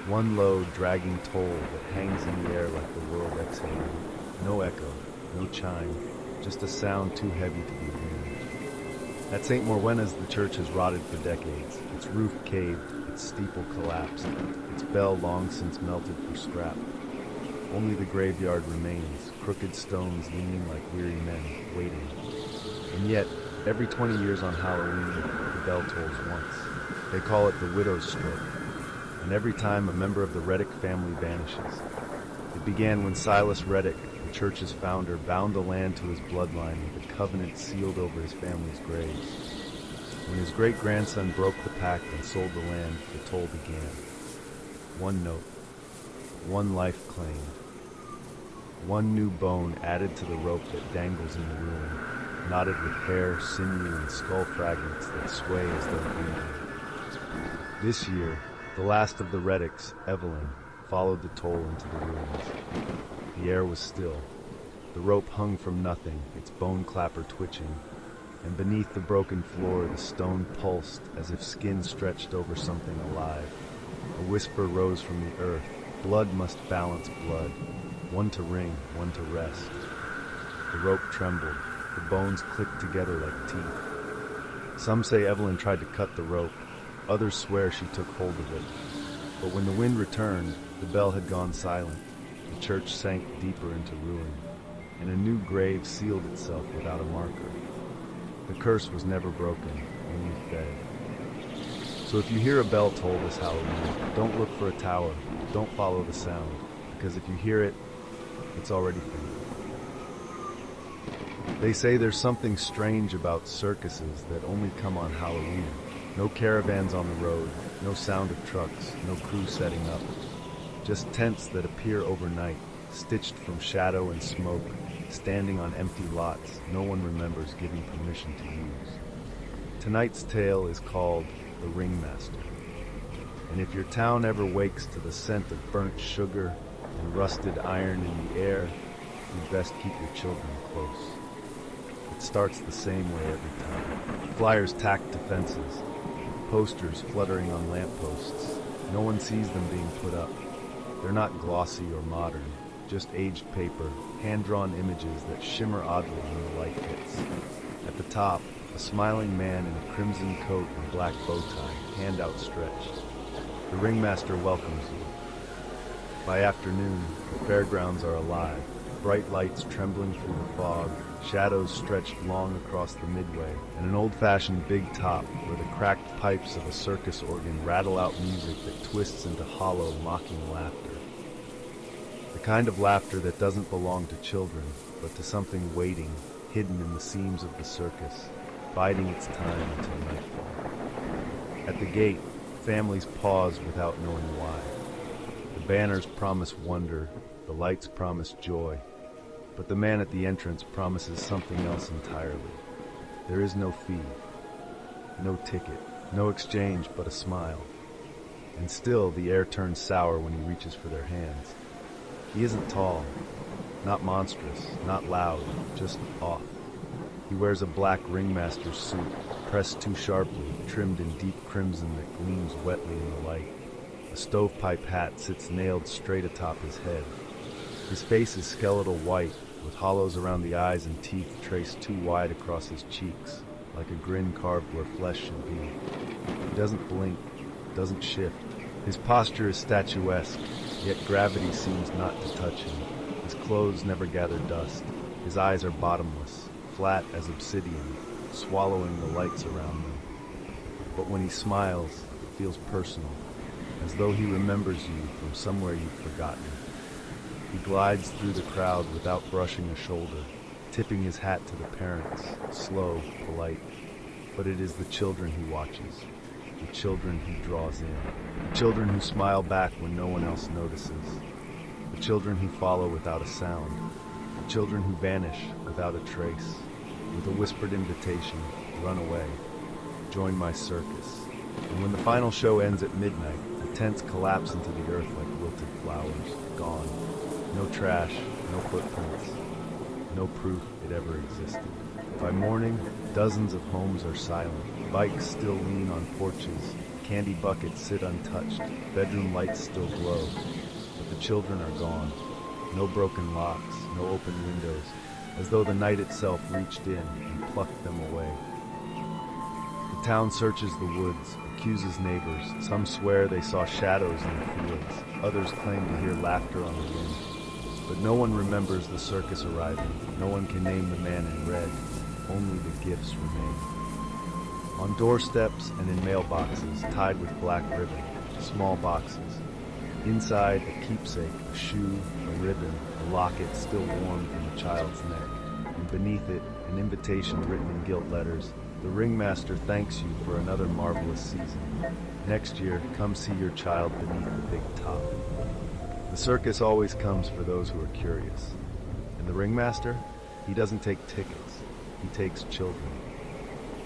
One low, dragging toll that hangs in the air like the world exhaling. No echo, no chime, just a sound too heavy to be ignored. At St. Morwenna's, the church has rotted for decades. Its roof caved, its steeple collapsed, its bell long since melted for scrap. Only the graveyard remains, crooked stones leaning like weary men, waiting. And yet, every 20 years on Halloween, the bell tolls once. They call it the widow's stroke. And every time a member of the Reddick family vanishes. It began when Silas Reddick, the church's founder, bound the land to his bloodline with a covenant sealed over his family's graves. When his great-grandson broke the pact and sold the land, the toll began. One note, one life claimed, one new bone added to the rope that dangles in the ruin, knotted with hair, sinew, and skull fragments that sway as though breathing. This year, the last of the Reddicks, Evelyn, followed the toll into the ruins. The air was still. The rope hung from nothing, its bone clapper twitching, and beneath the broken floor the stone pulsed as if skin stretched over something alive. A whisper rose from the earth. Blood must balance blood, one to ring, one to rest. The rope trembled. The bones clicked together like teeth. Some say Evelyn tried to cut the rope. Others swear she took hold of it. But when the wind returned, the bell had gone silent. The church sank deeper into ruin, and a new grave sealed itself without a marker. The curse was never broken, only fed. So if you hear a bell toll this Halloween, don't look for a tower, don't follow the sound, because if you hear it, it's already for you. They say there's something strange about circuses that only come on Halloween. No caravans on the road, no sound of trucks, no crew setting up. Just tents that appear overnight, stitched from shadow and smoke, standing on empty lots no one remembers giving permission to use. Tonight's tale is called The Ringmaster. And if your town ever wakes to the scent of burnt sugar and rusted iron in the air, you'd best keep your children close. It starts the same way every time. Flyers tacked to fences, posters fluttering on lampposts. No one sees them being put up. They're not glossy or modern, just aged paper, hand-drawn images that shimmer oddly when the light hits. At the top, a smiling man in a crimson coat and black bow tie, hand outstretched. The ringmaster welcomes you. By afternoon, the fairgrounds are alive, bright lights trembling through the fog, shadows stretched long across the midway, and an old-fashioned big top where the cracked pipes of a circus organ rattle out music that twists into hollow, mocking laughter. The kind of laughter that doesn't belong to children, but to something waiting, hidden in the seams of the circus, biding its time until nightfall. At the gate, families pause without knowing why. The banners promise wonder, the lights promise joy, but the man at the entrance promises something else entirely. There is no fee, no ticket, no exchange but a smile. And still the air turns sour when he reaches for their hands. He isn't tall, not monstrous, not loud, just off. He wears a black ringmaster's suit, pressed too sharply, trimmed in deep crimson that gleams wetly in the light. A stovepipe hat sits nailed straight atop his head. His face is skeletal white, with hollows around the eyes and teeth traced too wide across his cheeks, like a grin carved where flesh should be. He doesn't blink, doesn't shift. His posture is statuesque, yet gravity seems not to touch him. His clothes never gather dust. His eyes are bottomless, flat as obsidian, swallowing the lights around them. But when he smiles, it feels personal, as though he remembers you from somewhere you've forgotten. He glides through the crowd without brushing a shoulder, tipping his hat to the parents, slow, polite. But it is the children he watches, the children he draws in, the children who smile back when no one else notices, the children who follow without a sound, the children who vanish without a trace. With a whispered invitation, run away, join my circus. And when the final show ends at midnight, the tents collapse into the earth like wilted flowers, gone. No trash, no footprints, no proof it ever existed. By morning, dozens of homes are silent. Bikes still lean on porches, candy buckets sit untouched, bedroom lights still glow. But the children are gone. No broken locks, no open windows, as though the night itself reached in and plucked them away. The town searches the woods, accuses neighbors. Some swear they saw shadows in the fields. Others claim to hear laughter on the wind. But no one remembers the circus arriving. No one can name the man in red. Only the gifts remain. On doorsteps and in mailboxes tied with black ribbon, small boxes. Inside, a keepsake, a shoe, a ribbon, a locket still warm from a child's neck. And beneath it, an invitation written in gilt letters. The ringmaster thanks you for another marvelous season. Next year, come see your child beneath the big top. The circus always comes for those who are curious. And the ringmaster, he doesn't take tickets, he takes children.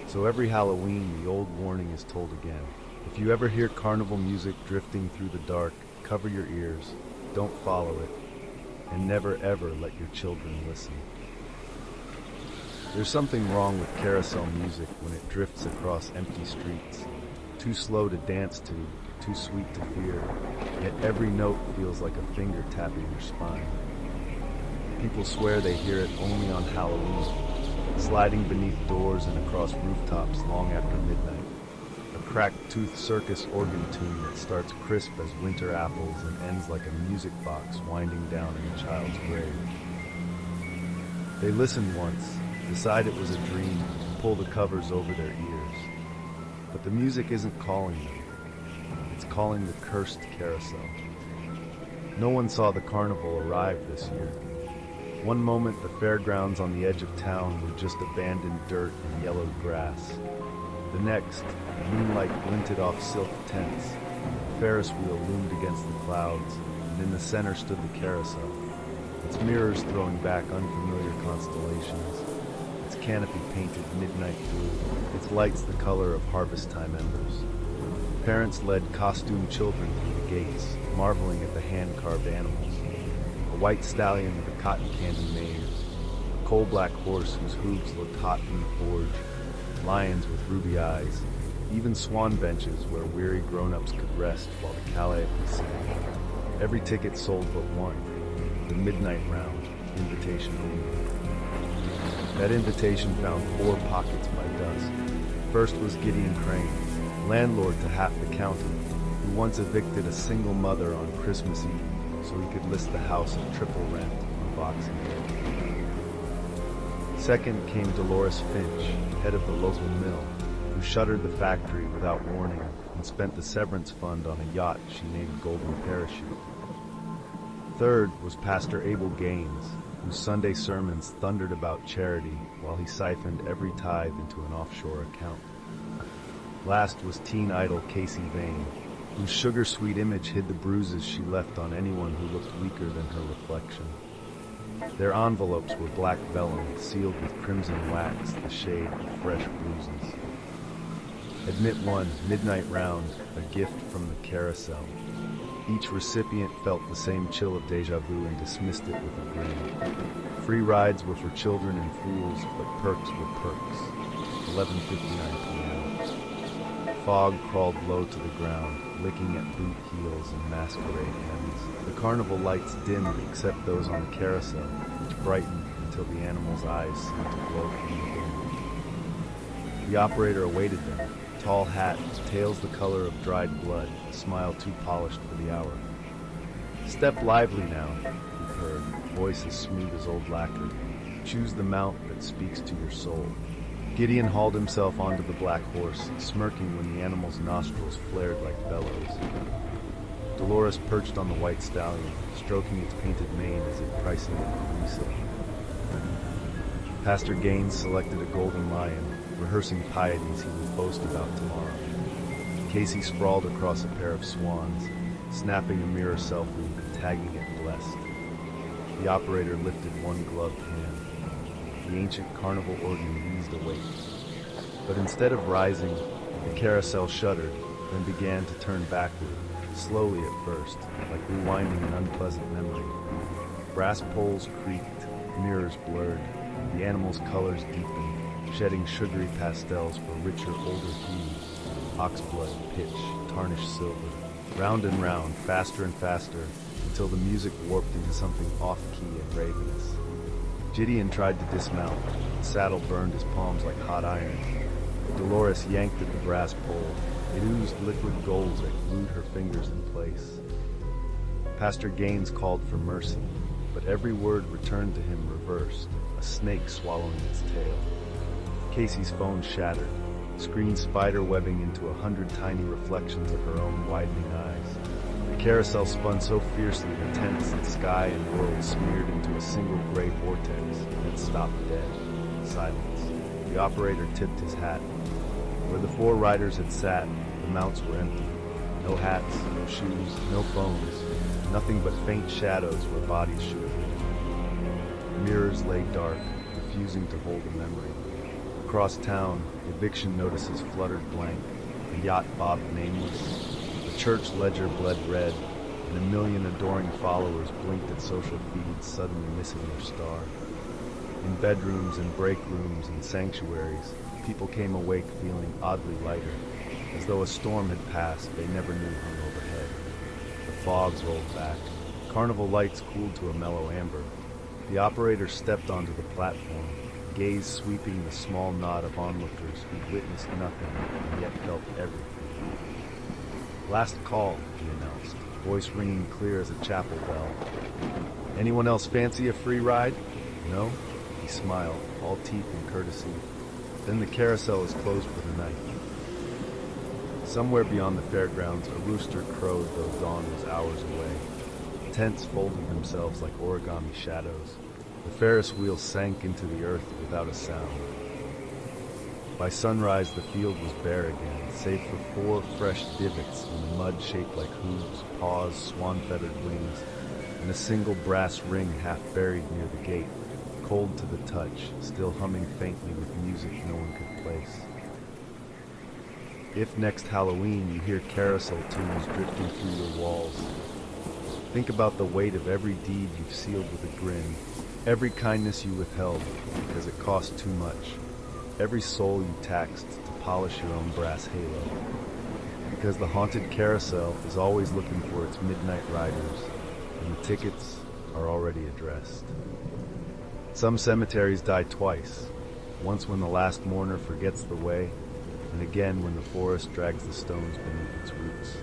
So every Halloween, the old warning is told again. If you ever hear carnival music drifting through the dark, cover your ears, don't follow it, and never ever let your children listen. There's something wrong with carousel music when it drifts across empty streets, too slow to dance to, too sweet to fear, yet every note feels like a finger tapping your spine. People swear they hear it only on Halloween, sliding beneath doors and across rooftops long after midnight. A cracked-toothed circus organ tune that starts crisp as winter apples and ends like a music box winding down in a child's grave. They listened once, decide it was a dream, pull the covers over their ears. But the music isn't calling them. It's calling the cursed carousel. No one saw the carnival arrive this year. One moment, the fairgrounds on the edge of town were just abandoned dirt and yellowed grass. The next, moonlight glinted off silk tents. A Ferris wheel loomed against the clouds, and in the center stood the carousel, its mirrors throwing back unfamiliar constellations, its canopy painted midnight blue, its lights the color of harvest time embers. Parents led costumed children through the gates, marveling at the hand-carved animals. A white stallion with a cotton candy mane, a coal-black horse whose hooves looked hot from the forge, lions with ruby eyes, even swan benches where weary grown-ups could rest while the calliope sang. Every ticket sold but one, the midnight round, invitation only. That invitation found 4 pockets by dusk. First was Gideon Crane, landlord to half the county, who once evicted a single mother on Christmas Eve so he could list the house at triple rent on Boxing Day. Second came Dolores Finch, head of the local mill, who shuttered the factory without warning and spent the severance fund on a yacht she named Golden Parachute. Third was Pastor Abel Gaines, whose Sunday sermons thundered about charity while he siphoned every tithe into an offshore account. Last was teen idol Casey Vane, whose sugar-sweet image hid the bruises she left on anyone who looked weaker than her reflection. Their envelopes were black vellum, sealed with crimson wax, the shade of fresh bruises. Admit one, midnight round, a gift from the carousel. Each recipient felt the same chill of deja vu and dismissed it with a grin. Free rides were for children and fools, but perks were perks. 11:59 p.m. Fog crawled low to the ground, licking at boot heels and masquerade hens. The carnival lights dimmed except those on the carousel, which brightened until the animals' eyes seemed to glow from within. The operator awaited them. Tall hat, tails the color of dried blood, a smile too polished for the hour. Step lively now, he heard, voice as smooth as old lacquer. Choose the mount that speaks to your soul. Gideon hauled himself onto the black horse, smirking when the animal's nostrils flared like bellows. Dolores perched on the white stallion, stroking its painted mane as if pricing it for resale. Pastor Gaines selected a golden lion, rehearsing pieties he would boast about tomorrow. Casey sprawled across a pair of swans, snapping a mirror selfie and tagging it blessed. The operator lifted one gloved hand. The ancient carnival organ wheezed awake. But instead of rising, the carousel shuddered, then began to turn backward, slowly at first, like rewinding an unpleasant memory. Brass poles creaked, mirrors blurred, the animals' colors deepened, shedding sugary pastels for richer, older hues, oxblood, pitch, tarnished silver. Round and round, faster and faster, until the music warped into something off-key and ravenous. Gideon tried to dismount. The saddle burned his palms like hot iron. Dolores yanked at the brass pole. It oozed liquid gold that glued her fingers in place. Pastor Gaines called for mercy, but every word returned to him reversed, a snake swallowing its tail. Casey's phone shattered, screen spider webbing into 100 tiny reflections of her own widening eyes. The carousel spun so fiercely the tents and sky and world smeared into a single gray vortex, then stopped dead. Silence. The operator tipped his hat. Where the four riders had sat, the mounts were empty. No hats, no shoes, no phones, nothing but faint shadows where bodies should have been. Mirrors lay dark, refusing to hold a memory. Across town, eviction notices fluttered blank, the yacht bobbed nameless, the church ledger bled red, and a million adoring followers blinked at social feeds, suddenly missing their star. In bedrooms and break rooms and sanctuaries, people came awake feeling oddly lighter, as though a storm had passed they never knew hung overhead. The fog rolled back. Carnival lights cooled to a mellow amber. The operator stepped onto the platform, gaze sweeping the small knot of onlookers who'd witnessed nothing and yet felt everything. Last call, he announced, voice ringing clear as a chapel bell. Anyone else fancy a free ride? No? He smiled, all teeth and courtesy. Then the carousel is closed for the night. Somewhere beyond the fairgrounds, a rooster crowed though dawn was hours away. Tents folded themselves like origami shadows. The Ferris wheel sank into the earth without a sound. By sunrise, the field was bare again, save for 4 fresh divots in the mud shaped like hooves, paws, swan-feathered wings, and a single brass ring half buried near the gate, cold to the touch, still humming faintly with music no one could place. If next Halloween you hear carousel tunes drifting through your walls, think about the weight of every deed you've sealed with a grin, every kindness you withheld because it cost too much, every soul you taxed to polish your own brass halo. Because the haunted carousel is always looking for its midnight riders, and the tickets are already addressed. Some cemeteries die twice, once when the last mourner forgets the way, and again when the forest drags the stones beneath its roots.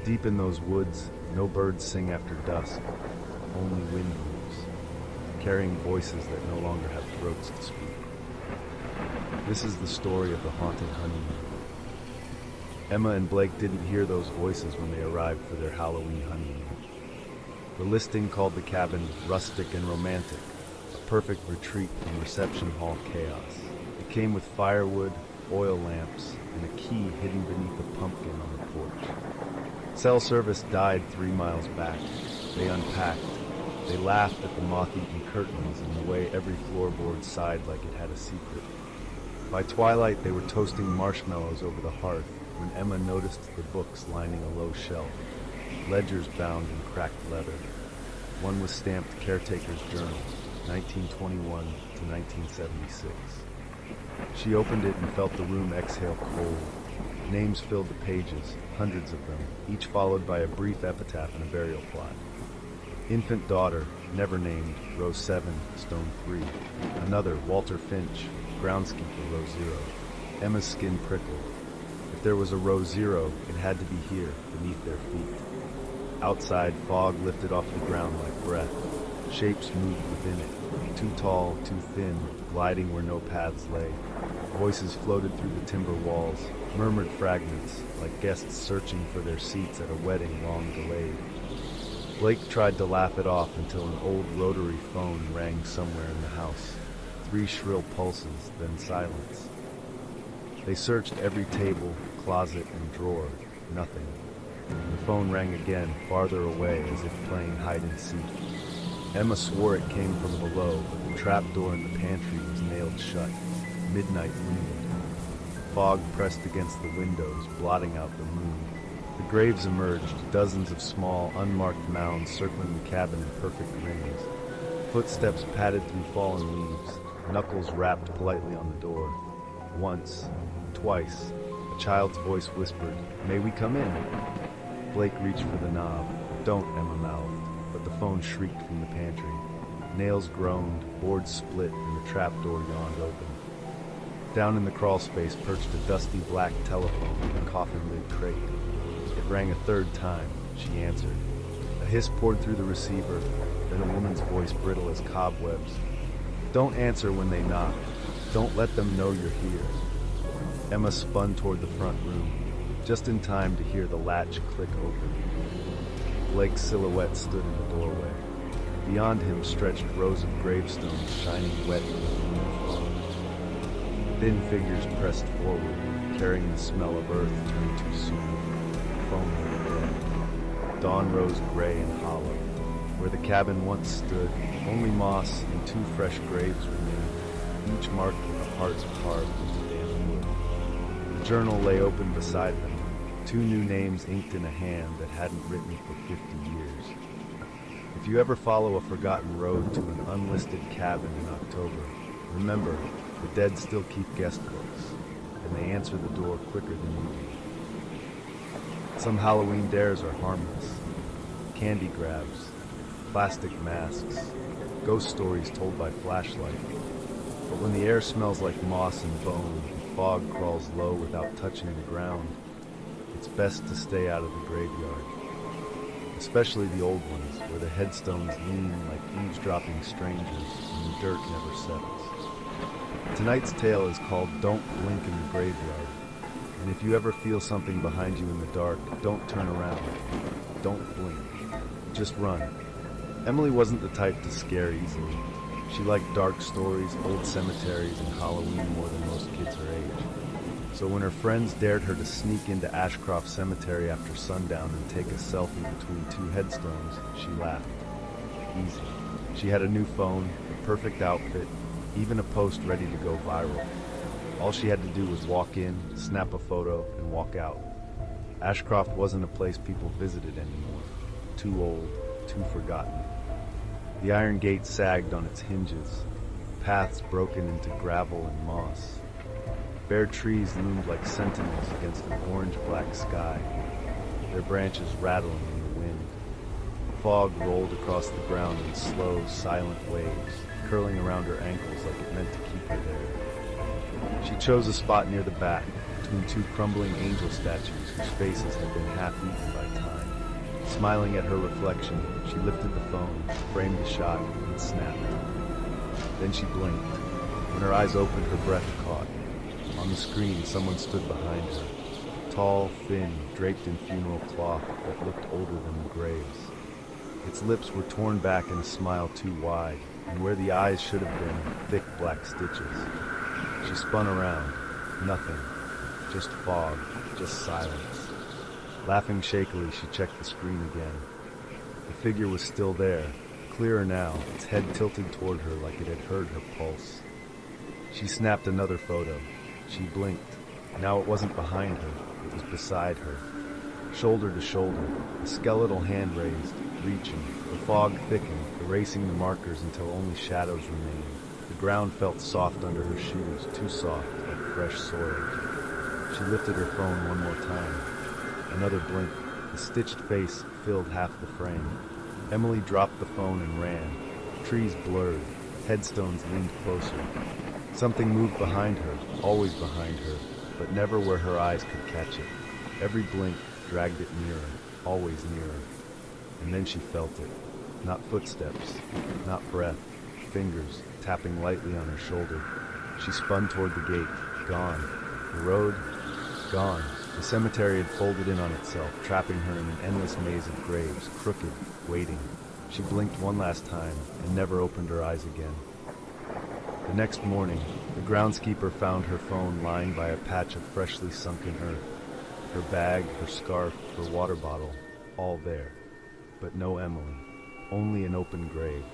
Deep in those woods, no birds sing after dusk, only wind moves, carrying voices that no longer have throats to speak. This is the story of the haunted honeymoon. Emma and Blake didn't hear those voices when they arrived for their Halloween honeymoon. The listing called the cabin rustic and romantic, a perfect retreat from reception hall chaos. It came with firewood, oil lamps, and a key hidden beneath a pumpkin on the porch. Cell service died 3 miles back. They unpacked. They laughed at the moth-eaten curtains and the way every floorboard sighed like it had a secret. By twilight, they were toasting marshmallows over the hearth when Emma noticed the books lining a low shelf, ledgers bound in cracked leather. One was stamped Caretaker's Journal, 1921 to 1976. She opened it and felt the room exhale cold. Names filled the pages, hundreds of them, each followed by a brief epitaph and a burial plot. Infant daughter, never named, row 7, stone 3. Another, Walter Finch, groundskeeper, row 0. Emma's skin prickled. If there was a row 0, it had to be here, beneath their feet. Outside, fog lifted off the ground like breath. Shapes moved within it, too tall, too thin, gliding where no paths lay. Voices floated through the timber walls, murmured fragments, like guests searching for their seats at a wedding long delayed. Blake tried to laugh it off until an old rotary phone rang somewhere in the house. 3 shrill pulses, then silence. They searched every table, closet, and drawer. Nothing. The phone rang again, farther away, as if playing hide-and-seek. Emma swore it came from below, but the trapdoor in the pantry was nailed shut. Midnight wind. Fog pressed against the windows, blotting out the moon. The graves emerged, dozens of small, unmarked mounds circling the cabin in perfect rings. Footsteps padded through fallen leaves. Knuckles rapped politely on the door. Once, twice, a child's voice whispered, "May we come in?" Blake reached for the knob. "Don't," Emma mouthed, but the phone shrieked from the pantry. Nails groaned, boards split, and the trapdoor yawned open. Down in the crawl space perched a dusty black telephone with a coffin-lid crate. It rang a 3rd time. She answered. A hiss poured through the receiver, then a woman's voice brittle as cobwebs. "Don't answer when they knock. Don't let them know you're here." Emma spun toward the front room, just in time to hear the latch click open. Blake's silhouette stood in the doorway. Beyond him stretched rows of gravestones shining wet in the moon fog. Thin figures pressed forward, carrying the smell of earth turned too soon. Foaming dead. Dawn rose gray and hollow. Where the cabin once stood, only moss and 2 fresh graves remained, each marked with a heart carved into damp wood. The journal lay open beside them, 2 new names inked in a hand that hadn't written for 50 years. If you ever follow a forgotten road to an unlisted cabin in October, remember, the dead still keep guest books, and they answer the door quicker than you do. Some Halloween dares are harmless. Candy grabs, plastic masks, ghost stories told by flashlight. But when the air smells like moss and bone, and fog crawls low without touching the ground, it's best to stay out of the graveyard. Especially the old ones, where the headstones lean like eavesdropping strangers and the dirt never settles. Tonight's tale is called Don't Blink in the Graveyard. And if you ever feel something behind you in the dark, don't turn around. Don't blink. Just run. Emily wasn't the type to scare easily. She liked dark stories, old cemeteries, and Halloween more than most kids her age. So when her friends dared her to sneak into Ashcroft Cemetery after sundown and take a selfie between 2 headstones, she laughed. Easy. She had a new phone, the perfect outfit, even a post ready to go viral. All she had to do was walk in, snap a photo, and walk out. Ashcroft wasn't a place people visited anymore. Too old, too forgotten. The iron gate sagged on its hinges, paths broken into gravel and moss. Bare trees loomed like sentinels against an orange-black sky, their branches rattling in the wind. Fog rolled across the ground in slow, silent waves, curling around her ankles like it meant to keep her there. She chose a spot near the back, between 2 crumbling angel statues whose faces had been half-eaten by time. Smiling at her reflection, she lifted the phone, framed the shot, and snapped. Then she blinked. When her eyes opened, her breath caught. On the screen, someone stood behind her. Tall, thin, draped in funeral cloth that looked older than the graves. Its lips were torn back in a smile too wide, and where the eyes should have been, thick black stitches. She spun around. Nothing. Just fog. Just silence. Laughing shakily, she checked the screen again. The figure was still there, clearer now, its head tilted toward her like it had heard her pulse. She snapped another photo. She blinked. Now it wasn't behind her, it was beside her. Shoulder to shoulder, a skeletal hand raised, reaching. The fog thickened, erasing the markers until only shadows remained. The ground felt soft under her shoes, too soft, like fresh soil. She lifted her phone one more time. Another blink. The stitched face filled half the frame. Emily dropped the phone and ran. Trees blurred. Headstones leaned closer. Something moved behind her, always behind her, but never where her eyes could catch it. Every blink dragged it nearer, always nearer. And then she felt it. Not footsteps, not breath, fingers tapping lightly on her shoulder. She spun toward the gate. Gone. The road, gone. The cemetery had folded in on itself, trapping her in an endless maze of graves, crooked, waiting. She blinked one last time and never opened her eyes again. The next morning, the groundskeeper found her phone lying by a patch of freshly sunken earth. Her bag, her scarf, her water bottle, all there. But no Emily, only an open grave,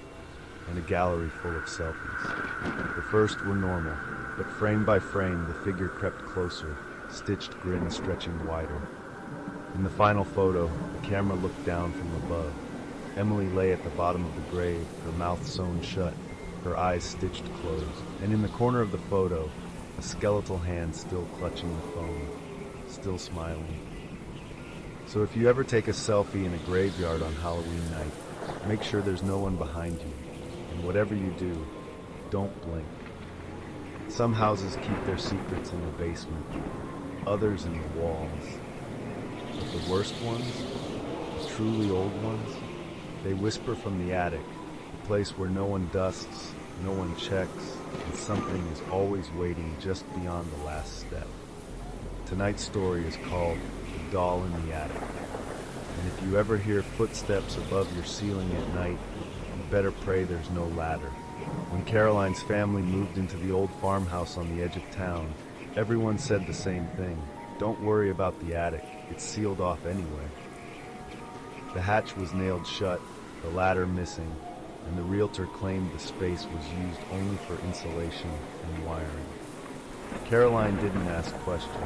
and a gallery full of selfies. The first were normal, but frame by frame the figure crept closer, stitched grin stretching wider. In the final photo, the camera looked down from above. Emily lay at the bottom of the grave, her mouth sewn shut, her eyes stitched closed, and in the corner of the photo, a skeletal hand still clutching the phone, still smiling. So if you ever take a selfie in a graveyard on Halloween night, make sure there's no one behind you, and whatever you do, don't blink. Some houses keep their secrets in the basement, others in the walls. But the worst ones, the truly old ones, they whisper from the attic, a place where no one dusts, no one checks, and something is always waiting just beyond the last step. Tonight's story is called The Doll in the Attic. And if you ever hear footsteps above your ceiling at night, you better pray there's no ladder. When Caroline's family moved into the old farmhouse on the edge of town, everyone said the same thing. Don't worry about the attic, it's sealed off anyway. The hatch was nailed shut, the ladder missing, and the realtor claimed the space was used only for insulation and wiring. Caroline didn't ask questions.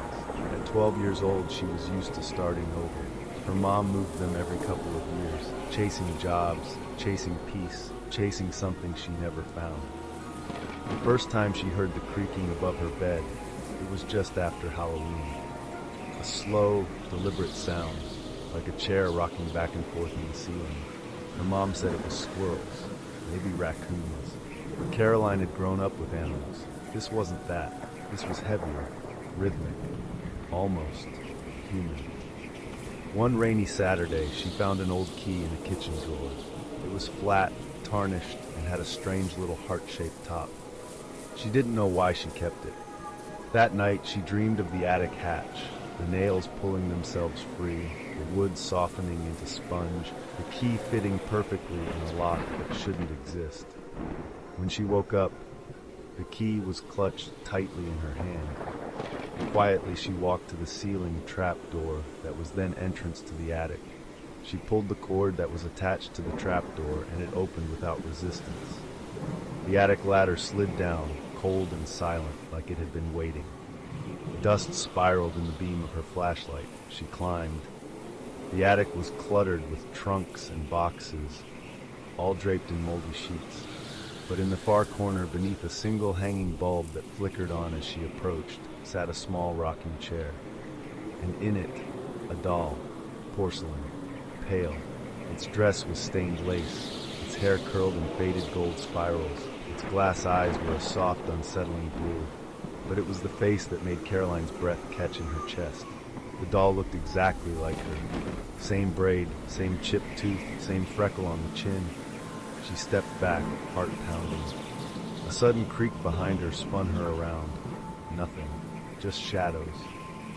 At 12 years old, she was used to starting over. Her mom moved them every couple of years, chasing jobs, chasing peace, chasing something she never found. The first time she heard the creaking above her bed, it was just after Halloween. A slow, deliberate sound, like a chair rocking back and forth in the ceiling. Her mom said it was squirrels, maybe raccoons. But Caroline had grown up with animals. This wasn't that. This was heavier, rhythmic, almost human. One rainy Saturday, she found an old key in a kitchen drawer. It was flat, tarnished, and had a strange little heart-shaped top. She didn't know why she kept it. That night, she dreamed of the attic hatch, the nails pulling themselves free, the wood softening into sponge, the key fitting perfectly in a lock that shouldn't exist. When she woke up, the key was clutched tightly in her hand. Quietly, she walked to the ceiling trap door that was then entrance to the attic. She pulled the cord that was attached to the trap door, and it opened without resistance. The attic ladder slid down, cold and silent, like it had been waiting. Dust spiraled in the beam of her flashlight. She climbed. The attic was cluttered with trunks and boxes, all draped in moldy sheets. But in the far corner, beneath a single hanging bulb that flickered on as she approached, sat a small rocking chair. And in it, a doll, porcelain, pale. Its dress was stained lace, its hair curled in faded gold spirals. Its glass eyes were a soft, unsettling blue. But it was the face that made Caroline's breath catch in her chest. The doll looked exactly like her. Same braid, same chipped tooth, same freckle on the chin. She stepped back, heart pounding. A sudden creak behind her spun her around. Nothing, just shadows.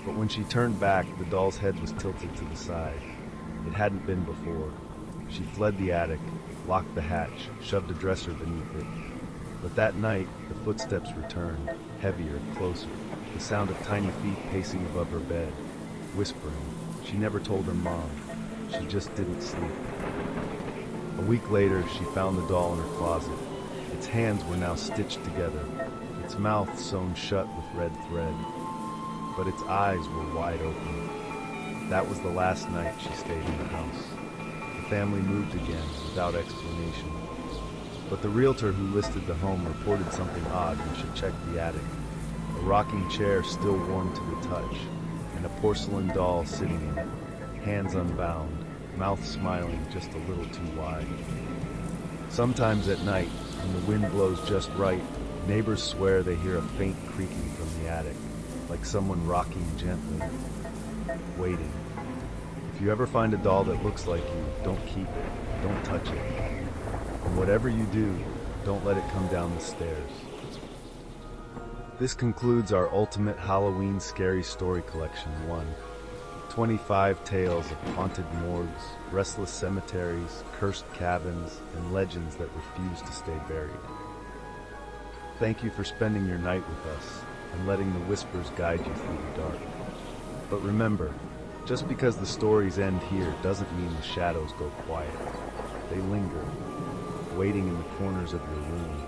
But when she turned back, the doll's head was tilted to the side. It hadn't been before. She fled the attic, locked the hatch, shoved a dresser beneath it. But that night, the footsteps returned, heavier, closer, the sound of tiny feet pacing above her bed, whispering. She never told her mom. She just didn't sleep. A week later, she found the doll in her closet. Its hands were now stitched together, its mouth sewn shut with red thread. But its eyes were wide open. That was the last night she stayed in the house. The family moved again, without explanation. But the realtor who listed the home reported something odd when she checked the attic. A rocking chair still warm to the touch, and a porcelain doll sitting in it, hands unbound, mouth smiling just a little too wide. Sometimes at night, when the wind blows just right, neighbors swear they hear a faint creaking from the attic, like someone rocking gently, waiting. If you ever find a doll that looks like you, don't keep it, don't touch it. And whatever you do, don't let it come down the stairs. This concludes our Ultimate Halloween Scary Story Collection 1. 25 tales of haunted morgues, restless cemeteries, cursed cabins, and legends that refuse to stay buried. Thank you for spending your night with us and letting the whispers guide you through the dark. But remember, just because the stories end here doesn't mean the shadows go quiet. They linger, waiting in the corners of your room,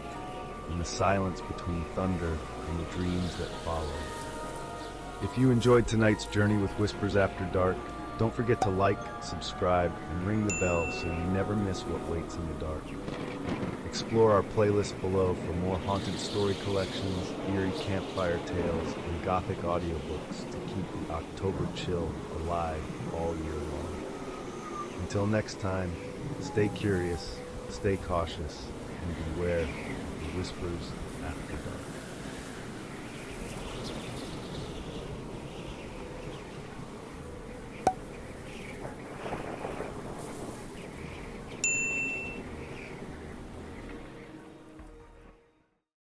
in the silence between thunder and the dreams that follow. If you enjoyed tonight's journey with Whispers After Dark, don't forget to like, subscribe, and ring the bell so you never miss what waits in the dark. Explore our playlist below for more haunted story collections, eerie campfire tales, and gothic audiobooks to keep the October chill alive all year long. Until next time, stay curious, stay cautious, and beware of the whispers after